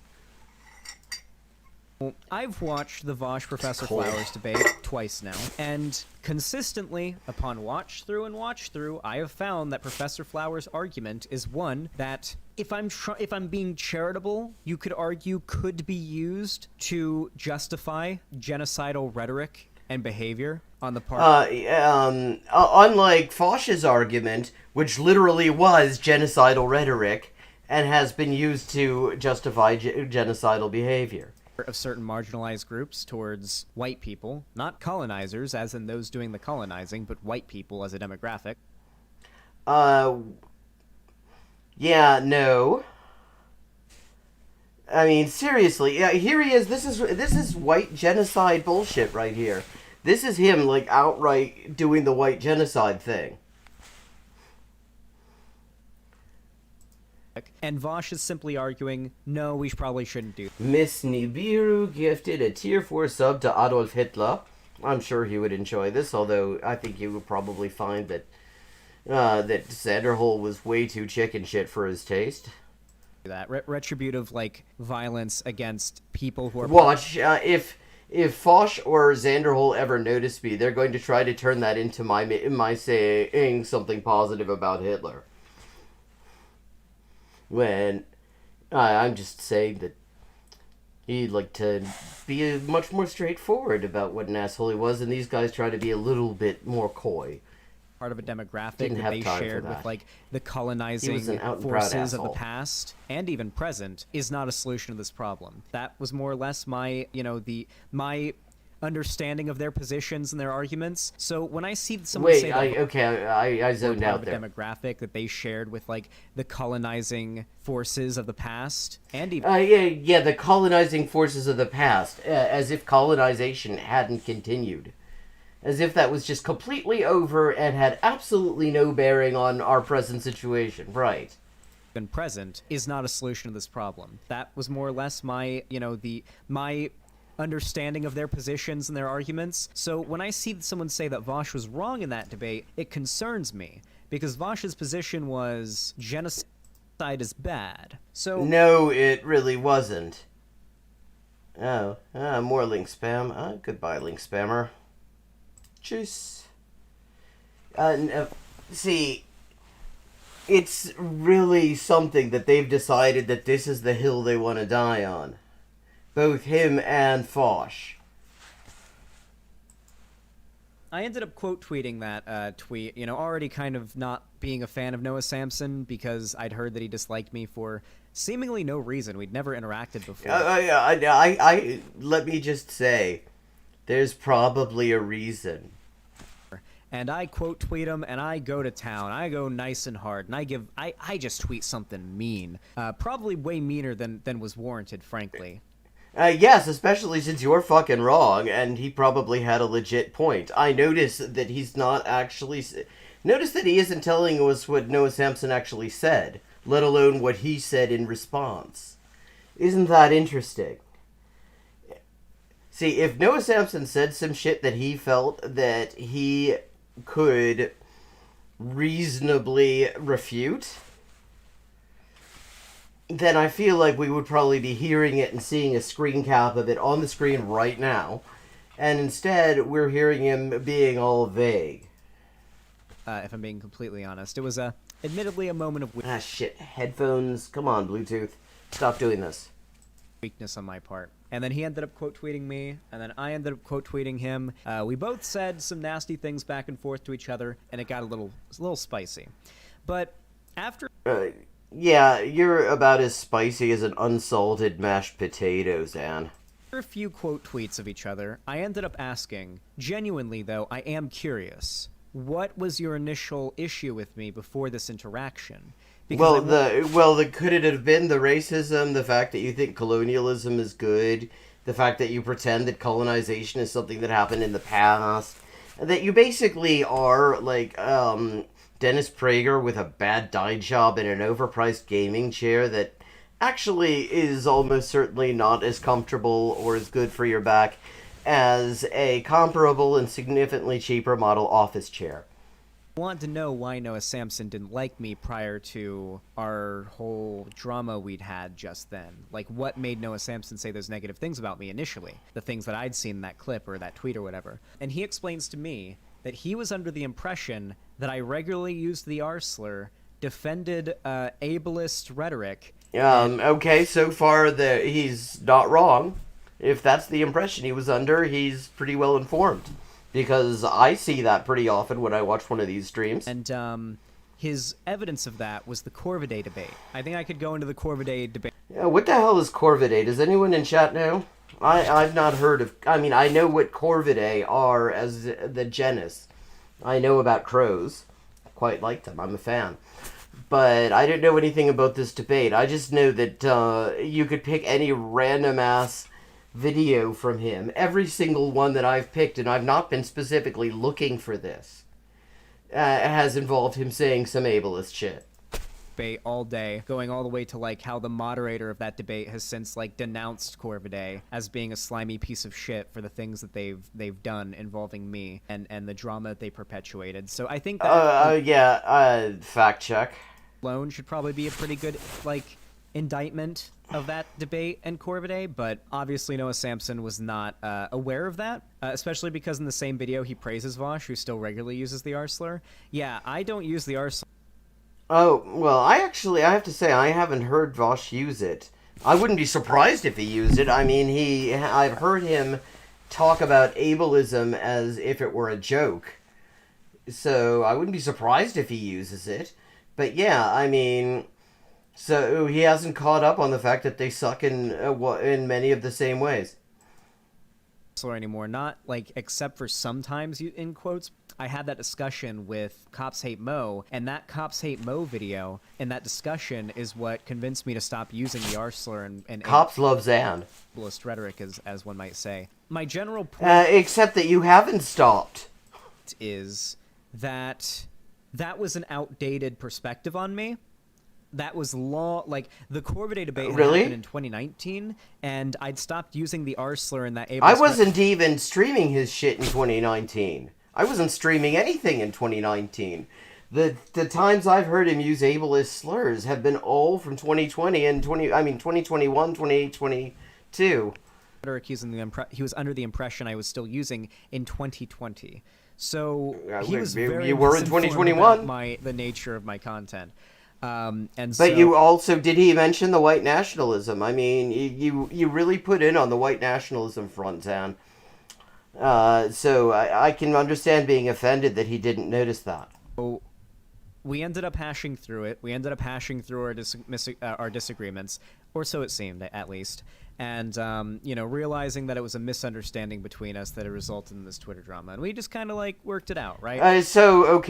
I've watched the Vosh Professor Flowers debate twice now, and consistently, upon watch through, I have found that Professor Flowers' argument is one that, if I'm being charitable, you could argue could be used to justify genocidal rhetoric and behavior on the part. Unlike Foch's argument, which literally was genocidal rhetoric, and has been used to justify genocidal behavior of certain marginalized groups towards white people, not colonizers, as in those doing the colonizing, but white people as a demographic. Yeah, no. I mean, seriously, yeah, here he is. This is white genocide bullshit right here. This is him, outright doing the white genocide thing. And Vosh is simply arguing, no, we probably shouldn't do. Miss Nibiru gifted a tier 4 sub to Adolf Hitler. I'm sure he would enjoy this, although I think he would probably find that Xanderhole was way too chicken shit for his taste. That retributive, violence against people who are... Watch, if Foch or Xanderhole ever notice me, they're going to try to turn that into my saying something positive about Hitler. When I'm just saying that He'd like to be much more straightforward about what an asshole he was, and these guys try to be a little bit more coy. Part of a demographic Didn't that have they time for shared with that. like the He was colonizing an out and proud forces of the asshole. past and even present is not a solution to this problem. That was more or less my, my understanding of their positions and their arguments. So when I see someone say that I were zoned part out of a there. demographic that they shared with like the colonizing forces of the past and even Yeah, the colonizing forces of the past, as if colonization hadn't continued. As if that was just completely over and had absolutely no bearing on our present situation. Right. present is not a solution to this problem. That was more or less my, my understanding of their positions and their arguments. So when I see someone say that Vosh was wrong in that debate, it concerns me because Vosh's position was genocide is bad. So No, it really wasn't. More link spam. Goodbye, link spammer. Tschüss. See, it's really something that they've decided that this is the hill they want to die on. Both him and Fosh. I ended up quote tweeting that tweet, already kind of not being a fan of Noah Samson because I'd heard that he disliked me for seemingly no reason. We'd never interacted before. Let me just say, there's probably a reason. And I quote tweet him, and I go to town. I go nice and hard, and I just tweet something mean, probably way meaner than was warranted, frankly. Yes, especially since you're fucking wrong, and he probably had a legit point. I notice that he's not actually... Notice that he isn't telling us what Noah Samson actually said, let alone what he said in response. Isn't that interesting? See, if Noah Samson said some shit that he felt that he could reasonably refute, then I feel like we would probably be hearing it and seeing a screen cap of it on the screen right now. And instead, we're hearing him being all vague. If I'm being completely honest. It was, admittedly a moment of Ah, shit. Headphones. Come on, Bluetooth. Stop doing this. weakness on my part. And then he ended up quote tweeting me, and then I ended up quote tweeting him. We both said some nasty things back and forth to each other, and it got a little spicy. But after... Yeah, you're about as spicy as an unsalted mashed potato, Zan. After a few quote tweets of each other, I ended up asking, genuinely though, I am curious, what was your initial issue with me before this interaction? Because could it have been the racism, the fact that you think colonialism is good, the fact that you pretend that colonization is something that happened in the past, that you basically are like Dennis Prager with a bad dye job and an overpriced gaming chair that actually is almost certainly not as comfortable or as good for your back as a comparable and significantly cheaper model office chair. I want to know why Noah Samson didn't like me prior to our whole drama we'd had just then. Like, what made Noah Samson say those negative things about me initially? The things that I'd seen in that clip or that tweet or whatever. And he explains to me that he was under the impression that I regularly used the R slur, defended ableist rhetoric. Okay, so far he's not wrong. If that's the impression he was under, he's pretty well informed. Because I see that pretty often when I watch one of these streams. And his evidence of that was the Corvidae debate. I think I could go into the Corvidae debate. Yeah, what the hell is Corvidae? Does anyone in chat know? I've not heard of... I mean, I know what Corvidae are as the genus. I know about crows. I quite like them. I'm a fan. But I didn't know anything about this debate. I just know that you could pick any random-ass video from him. Every single one that I've picked, and I've not been specifically looking for this, has involved him saying some ableist shit. Debate all day, going all the way to like how the moderator of that debate has since like denounced Corvidae as being a slimy piece of shit for the things that they've done involving me and the drama that they perpetuated. So I think that fact check alone should probably be a pretty good like indictment of that debate and Corvidae, but obviously Noah Samson was not aware of that, especially because in the same video he praises Vosh, who still regularly uses the R slur. Yeah, I don't use the R slur. Oh, well, I have to say I haven't heard Vosh use it. I wouldn't be surprised if he used it. I mean, I've heard him talk about ableism as if it were a joke. So I wouldn't be surprised if he uses it. But yeah, I mean, so he hasn't caught up on the fact that they suck in many of the same ways. Anymore, not like except for sometimes you in quotes. I had that discussion with Cops Hate Mo, and that Cops Hate Mo video and that discussion is what convinced me to stop using the R slur and Cops love Zan. ableist rhetoric, as one might say. My general point, except that you haven't stopped, is that that was an outdated perspective on me. That was like the Corvidae debate really? happened in 2019, and I'd stopped using the R slur in that. I wasn't even streaming his shit in 2019. I wasn't streaming anything in 2019. The times I've heard him use ableist slurs have been all from 2020 and 2021, 2022. He was under the impression I was still using in 2020. So he was you were in 2021. About the nature of my content. But you also, did he mention the white nationalism? I mean, you really put in on the white nationalism front, Zan. So I can understand being offended that he didn't notice that. So we ended up hashing through it. We ended up hashing through our disagreements, or so it seemed, at least. And, realizing that it was a misunderstanding between us that had resulted in this Twitter drama. And we just kind of, worked it out, right? So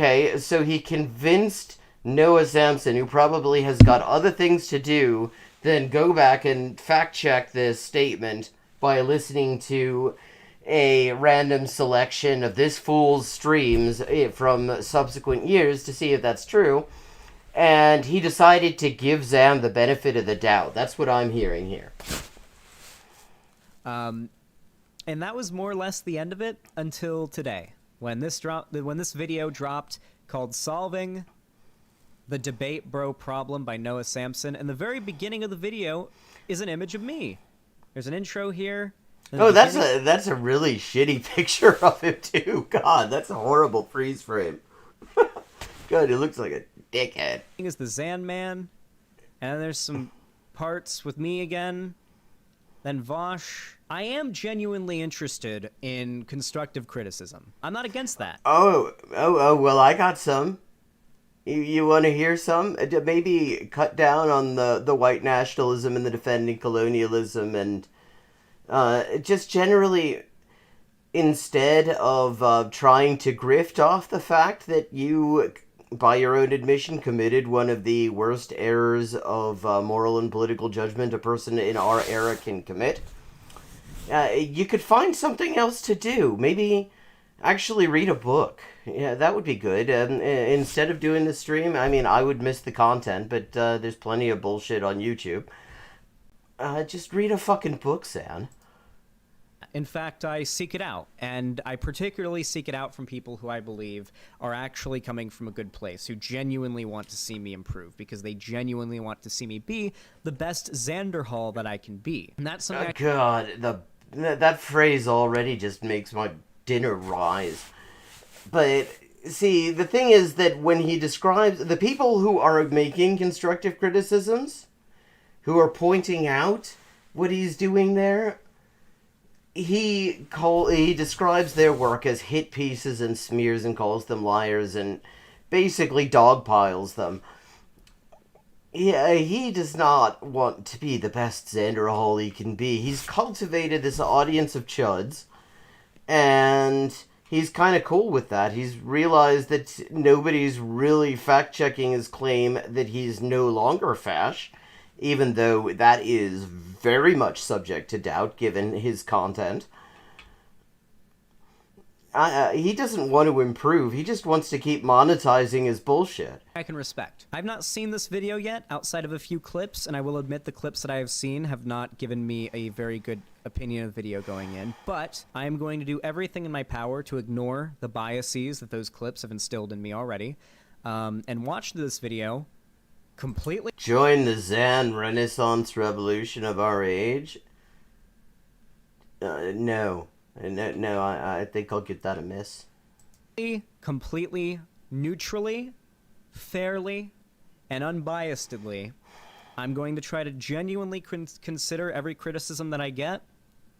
he convinced Noah Samson, who probably has got other things to do than go back and fact-check this statement by listening to a random selection of this fool's streams from subsequent years to see if that's true. And he decided to give Zam the benefit of the doubt. That's what I'm hearing here. And that was more or less the end of it until today, when this video dropped called "Solving the Debate Bro Problem" by Noah Samson, and the very beginning of the video is an image of me. There's an intro here. Oh, that's a really shitty picture of him too. God, that's a horrible freeze frame. God, he looks like a dickhead. Is the Zan Man, and there's some parts with me again. Then Vosh. I am genuinely interested in constructive criticism. I'm not against that. Oh, well, I got some. You want to hear some? Maybe cut down on the white nationalism and the defending colonialism, and just generally, instead of trying to grift off the fact that you, by your own admission, committed one of the worst errors of moral and political judgment a person in our era can commit, you could find something else to do. Maybe actually read a book. Yeah, that would be good. Instead of doing the stream, I mean, I would miss the content, but there's plenty of bullshit on YouTube. Just read a fucking book, Zan. In fact, I seek it out, and I particularly seek it out from people who I believe are actually coming from a good place, who genuinely want to see me improve, because they genuinely want to see me be the best Xanderhall that I can be. And that's something God, that phrase already just makes my dinner rise. But, see, the thing is that when he describes the people who are making constructive criticisms, who are pointing out what he's doing there, he describes their work as hit pieces and smears and calls them liars and basically dogpiles them. Yeah, he does not want to be the best Xanderhall he can be. He's cultivated this audience of chuds, and he's kind of cool with that. He's realized that nobody's really fact-checking his claim that he's no longer fash, even though that is very much subject to doubt given his content. He doesn't want to improve. He just wants to keep monetizing his bullshit. I can respect. I've not seen this video yet, outside of a few clips, and I will admit the clips that I have seen have not given me a very good opinion of the video going in, but I am going to do everything in my power to ignore the biases that those clips have instilled in me already, and watch this video completely. Join the Zan Renaissance revolution of our age? No. No, I think I'll give that a miss. Completely, neutrally, fairly, and unbiasedly I'm going to try to genuinely consider every criticism that I get.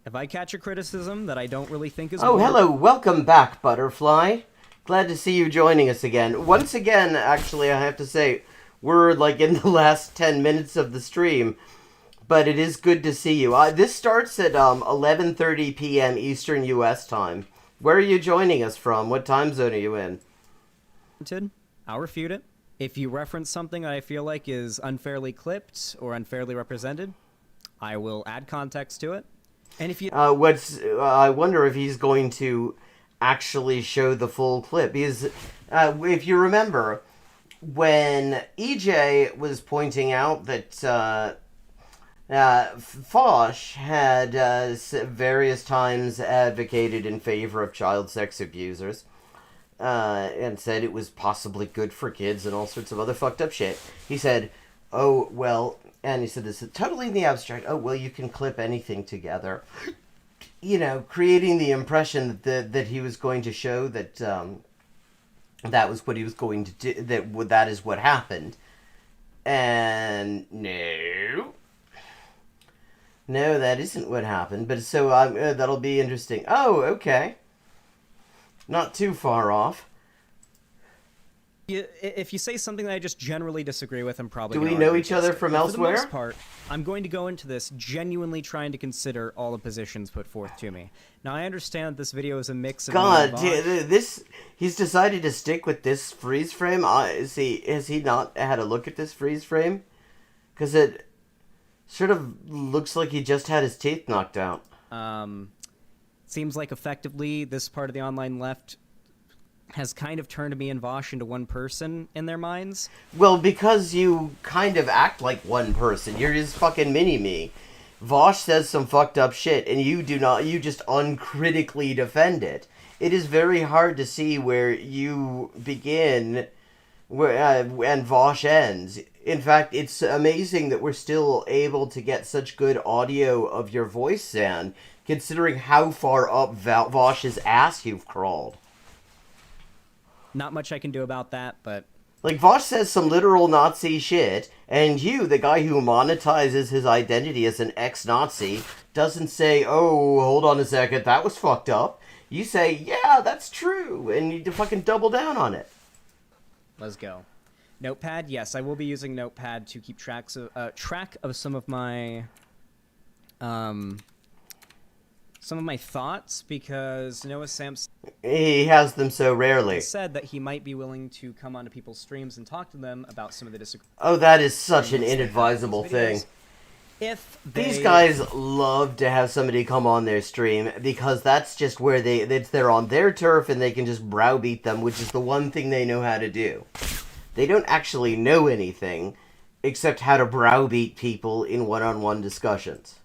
If I catch a criticism that I don't really think is... Oh, hello. Welcome back, Butterfly. Glad to see you joining us again. Once again, actually, I have to say, we're like in the last 10 minutes of the stream, but it is good to see you. This starts at 11:30 p.m. Eastern U.S. time. Where are you joining us from? What time zone are you in? I'll refute it. If you reference something that I feel like is unfairly clipped or unfairly represented, I will add context to it. And if you... I wonder if he's going to actually show the full clip. Because if you remember, when EJ was pointing out that Fosh had various times advocated in favor of child sex abusers, and said it was possibly good for kids and all sorts of other fucked up shit. He said, oh, well, and he said this totally in the abstract, oh, well, you can clip anything together. You know, creating the impression that he was going to show that that was what he was going to do, that is what happened. And no, that isn't what happened. But so that'll be interesting. Oh, okay. Not too far off. If you say something that I just generally disagree with, I'm probably... Do we know each other from elsewhere? For the most part, I'm going to go into this genuinely trying to consider all the positions put forth to me. Now, I understand that this video is a mix of... God, he's decided to stick with this freeze frame? Has he not had a look at this freeze frame? Because it sort of looks like he just had his teeth knocked out. Seems like effectively this part of the online left has kind of turned me and Vosh into one person in their minds. Well, because you kind of act like one person. You're just fucking mini-me. Vosh says some fucked up shit, and you do not, you just uncritically defend it. It is very hard to see where you begin and Vosh ends. In fact, it's amazing that we're still able to get such good audio of your voice sound, considering how far up Vosh's ass you've crawled. Not much I can do about that, but... Like, Vosh says some literal Nazi shit, and you, the guy who monetizes his identity as an ex-Nazi, doesn't say, oh, hold on a second, that was fucked up. You say, yeah, that's true, and you fucking double down on it. Let's go. Notepad, yes, I will be using Notepad to keep track of some of my thoughts, because Noah Sampson... He has them so rarely. ...said that he might be willing to come onto people's streams and talk to them about some of the disagreements. Oh, that is such an inadvisable thing. These guys love to have somebody come on their stream, because that's just where they're on their turf and they can just browbeat them, which is the one thing they know how to do. They don't actually know anything except how to browbeat people in one-on-one discussions.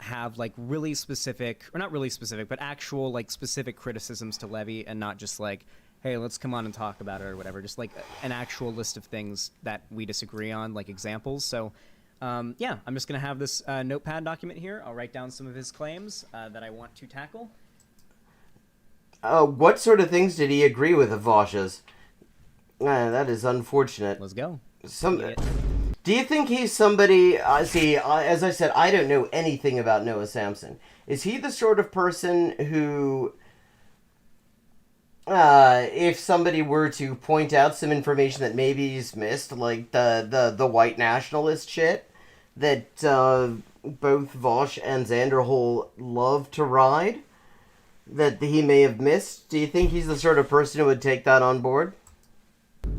Have like really specific, or not really specific, but actual like specific criticisms to levy, and not just like, hey, let's come on and talk about it or whatever. Just like an actual list of things that we disagree on, like examples. So yeah, I'm just gonna have this notepad document here. I'll write down some of his claims that I want to tackle. What sort of things did he agree with of Vosh's? That is unfortunate. Let's go. Do you think he's somebody... as I said, I don't know anything about Noah Sampson. Is he the sort of person who, if somebody were to point out some information that maybe he's missed, like the white nationalist shit that both Vosh and Zanderhol love to ride, that he may have missed, do you think he's the sort of person who would take that on board?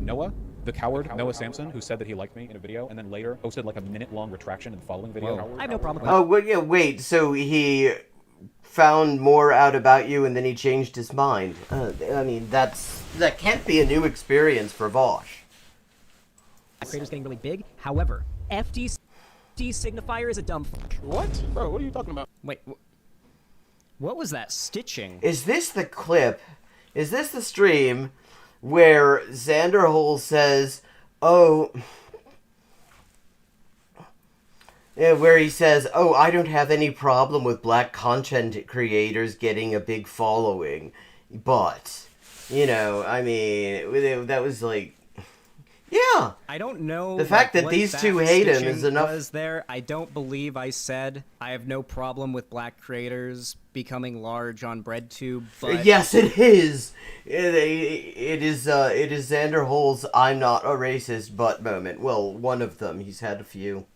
Noah? The coward, Noah Sampson, who said that he liked me in a video, and then later posted like a minute-long retraction in the following video. Whoa. I have no problem with that. Oh, well, yeah, wait, so he found more out about you and then he changed his mind. I mean, that can't be a new experience for Vosh. Creator's getting really big. However, FD signifier is a dumb What? Bro, what are you talking about? Wait, what was that stitching? Is this the clip? Is this the stream where Zanderhol says, oh... Yeah, where he says, oh, I don't have any problem with black content creators getting a big following, but, you know, I mean, that was like... Yeah. I don't know. The fact that what these that two hate him stitching is enough. Was there? I don't believe I said I have no problem with black creators becoming large on BreadTube, but Yes, it is. It is. It is Xander Hole's "I'm not a racist" but moment. Well, one of them. He's had a few.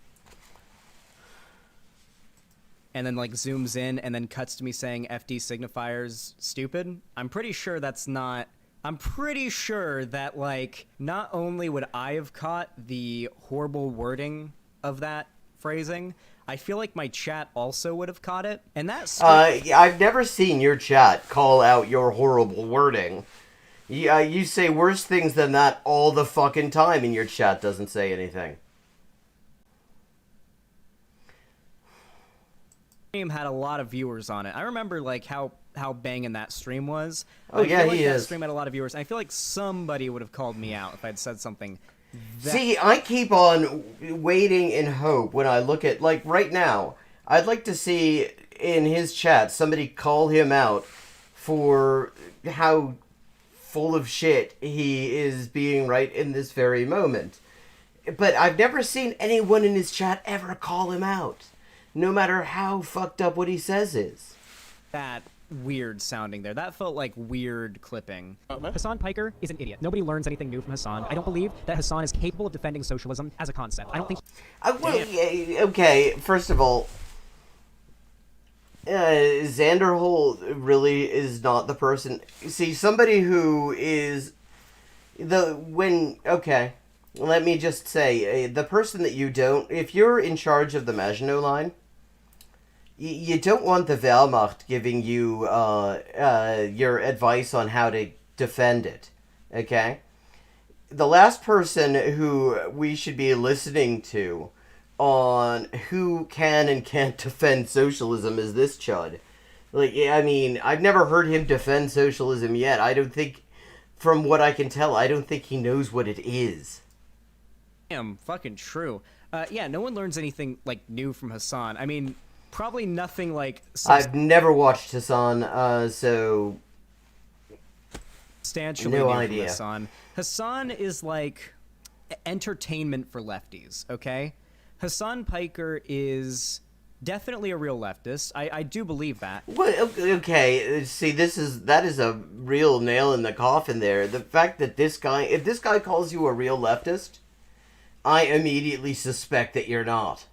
and then like zooms in and then cuts to me saying FD signifiers stupid. I'm pretty sure that's not. I'm pretty sure that like not only would I have caught the horrible wording of that phrasing, I feel like my chat also would have caught it. And that's I've never seen your chat call out your horrible wording. You say worse things than that all the fucking time, and your chat doesn't say anything. stream had a lot of viewers on it. I remember like how banging that stream was. Oh, I yeah, feel like he that is. stream had a lot of viewers. I feel like somebody would have called me out if I'd said something. See, I keep on waiting in hope when I look at, like, right now, I'd like to see in his chat somebody call him out for how full of shit he is being right in this very moment. But I've never seen anyone in his chat ever call him out, no matter how fucked up what he says is. That weird sounding there. That felt like weird clipping. Hassan Piker is an idiot. Nobody learns anything new from Hassan. I don't believe that Hassan is capable of defending socialism as a concept. I don't think... Okay, first of all, Xander Hole really is not the person. See, somebody who is okay, let me just say, the person that you don't, if you're in charge of the Maginot Line, you don't want the Wehrmacht giving you your advice on how to defend it, okay? The last person who we should be listening to on who can and can't defend socialism is this chud. Like, I mean, I've never heard him defend socialism yet. I don't think, from what I can tell, I don't think he knows what it is. Damn, fucking true. Yeah, no one learns anything like new from Hassan. I mean, probably nothing like I've never watched Hassan, so substantially no new idea. from Hassan. Hassan is like entertainment for lefties, okay? Hassan Piker is definitely a real leftist. I do believe that. Well, okay, see, that is a real nail in the coffin there. The fact that if this guy calls you a real leftist, I immediately suspect that you're not.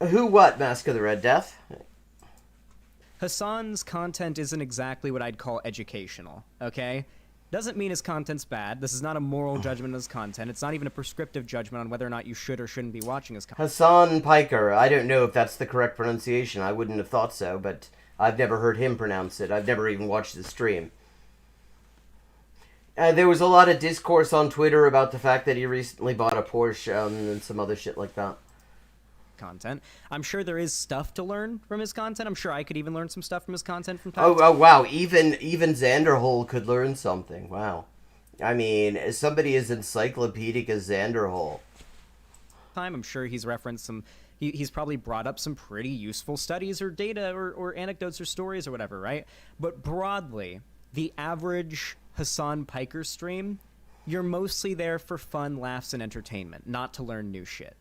Who what, Mask of the Red Death? Hassan's content isn't exactly what I'd call educational, okay? Doesn't mean his content's bad. This is not a moral judgment of his content. It's not even a prescriptive judgment on whether or not you should or shouldn't be watching his content. Hassan Piker. I don't know if that's the correct pronunciation. I wouldn't have thought so, but I've never heard him pronounce it. I've never even watched the stream. There was a lot of discourse on Twitter about the fact that he recently bought a Porsche and some other shit like that. Content. I'm sure there is stuff to learn from his content. I'm sure I could even learn some stuff from his content from time to time. Oh wow! Even Xander Hole could learn something. Wow. I mean, as somebody as encyclopedic as Xander Hole. I'm sure he's referenced some. He's probably brought up some pretty useful studies or data or anecdotes or stories or whatever, right? But broadly, the average Hassan Piker stream, you're mostly there for fun, laughs, and entertainment, not to learn new shit.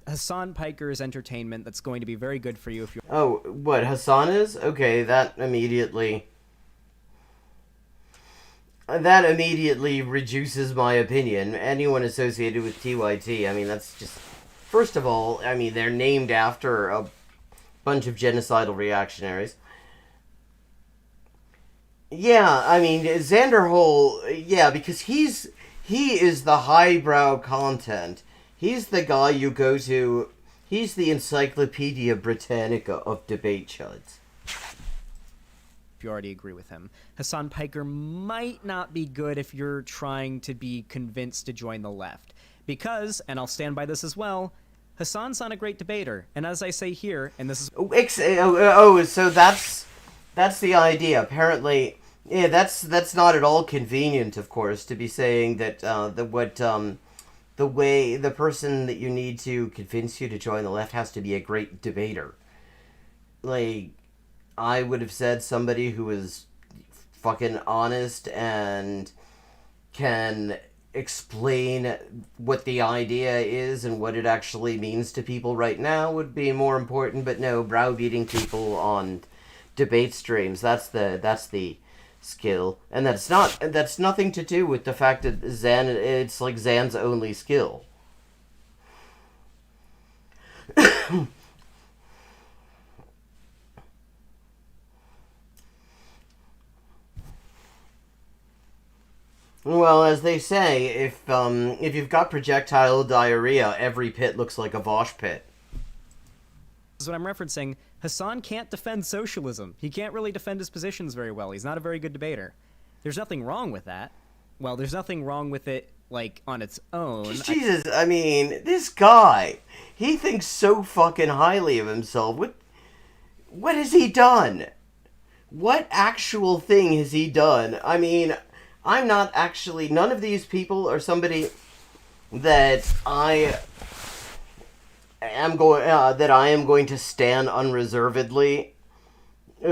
Hassan Piker is entertainment that's going to be very good for you if you... Oh, what, Hassan is? Okay, that immediately reduces my opinion. Anyone associated with TYT, I mean, that's just... First of all, I mean, they're named after a bunch of genocidal reactionaries. Yeah, I mean, Xander Hole, yeah, because he is the highbrow content. He's the guy you go to. He's the Encyclopedia Britannica of debate chuds. If you already agree with him. Hassan Piker might not be good if you're trying to be convinced to join the left. Because, and I'll stand by this as well, Hassan's not a great debater. And as I say here, and this is... So that's the idea. Apparently, yeah, that's not at all convenient, of course, to be saying that the person that you need to convince you to join the left has to be a great debater. Like, I would have said somebody who is fucking honest and can explain what the idea is and what it actually means to people right now would be more important. But no, browbeating people on debate streams, that's the skill. And that's nothing to do with the fact that it's like Zan's only skill. Well, as they say, if you've got projectile diarrhea, every pit looks like a Vosh pit. This is what I'm referencing. Hassan can't defend socialism. He can't really defend his positions very well. He's not a very good debater. There's nothing wrong with that. Well, there's nothing wrong with it, like, on its own. Jesus, I mean, this guy, he thinks so fucking highly of himself. What has he done? What actual thing has he done? I mean, I'm not actually... None of these people are somebody that I am going to stand unreservedly,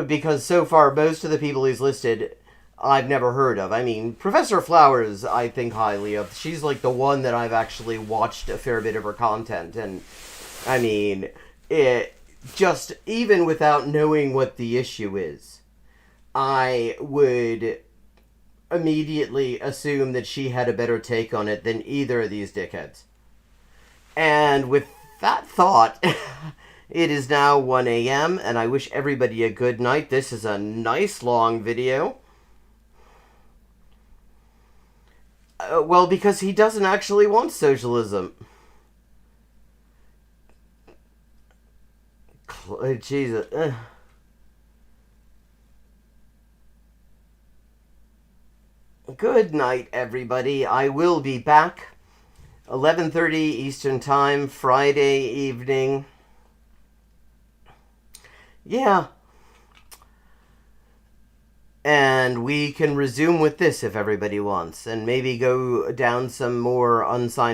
because so far most of the people he's listed I've never heard of. I mean, Professor Flowers I think highly of. She's like the one that I've actually watched a fair bit of her content, and I mean, it just, even without knowing what the issue is, I would immediately assume that she had a better take on it than either of these dickheads. And with that thought, it is now 1 a.m. and I wish everybody a good night. This is a nice long video. Well, because he doesn't actually want socialism. Jesus. Good night, everybody. I will be back 11:30 Eastern Time, Friday evening. Yeah. And we can resume with this if everybody wants, and maybe go down some more unsigned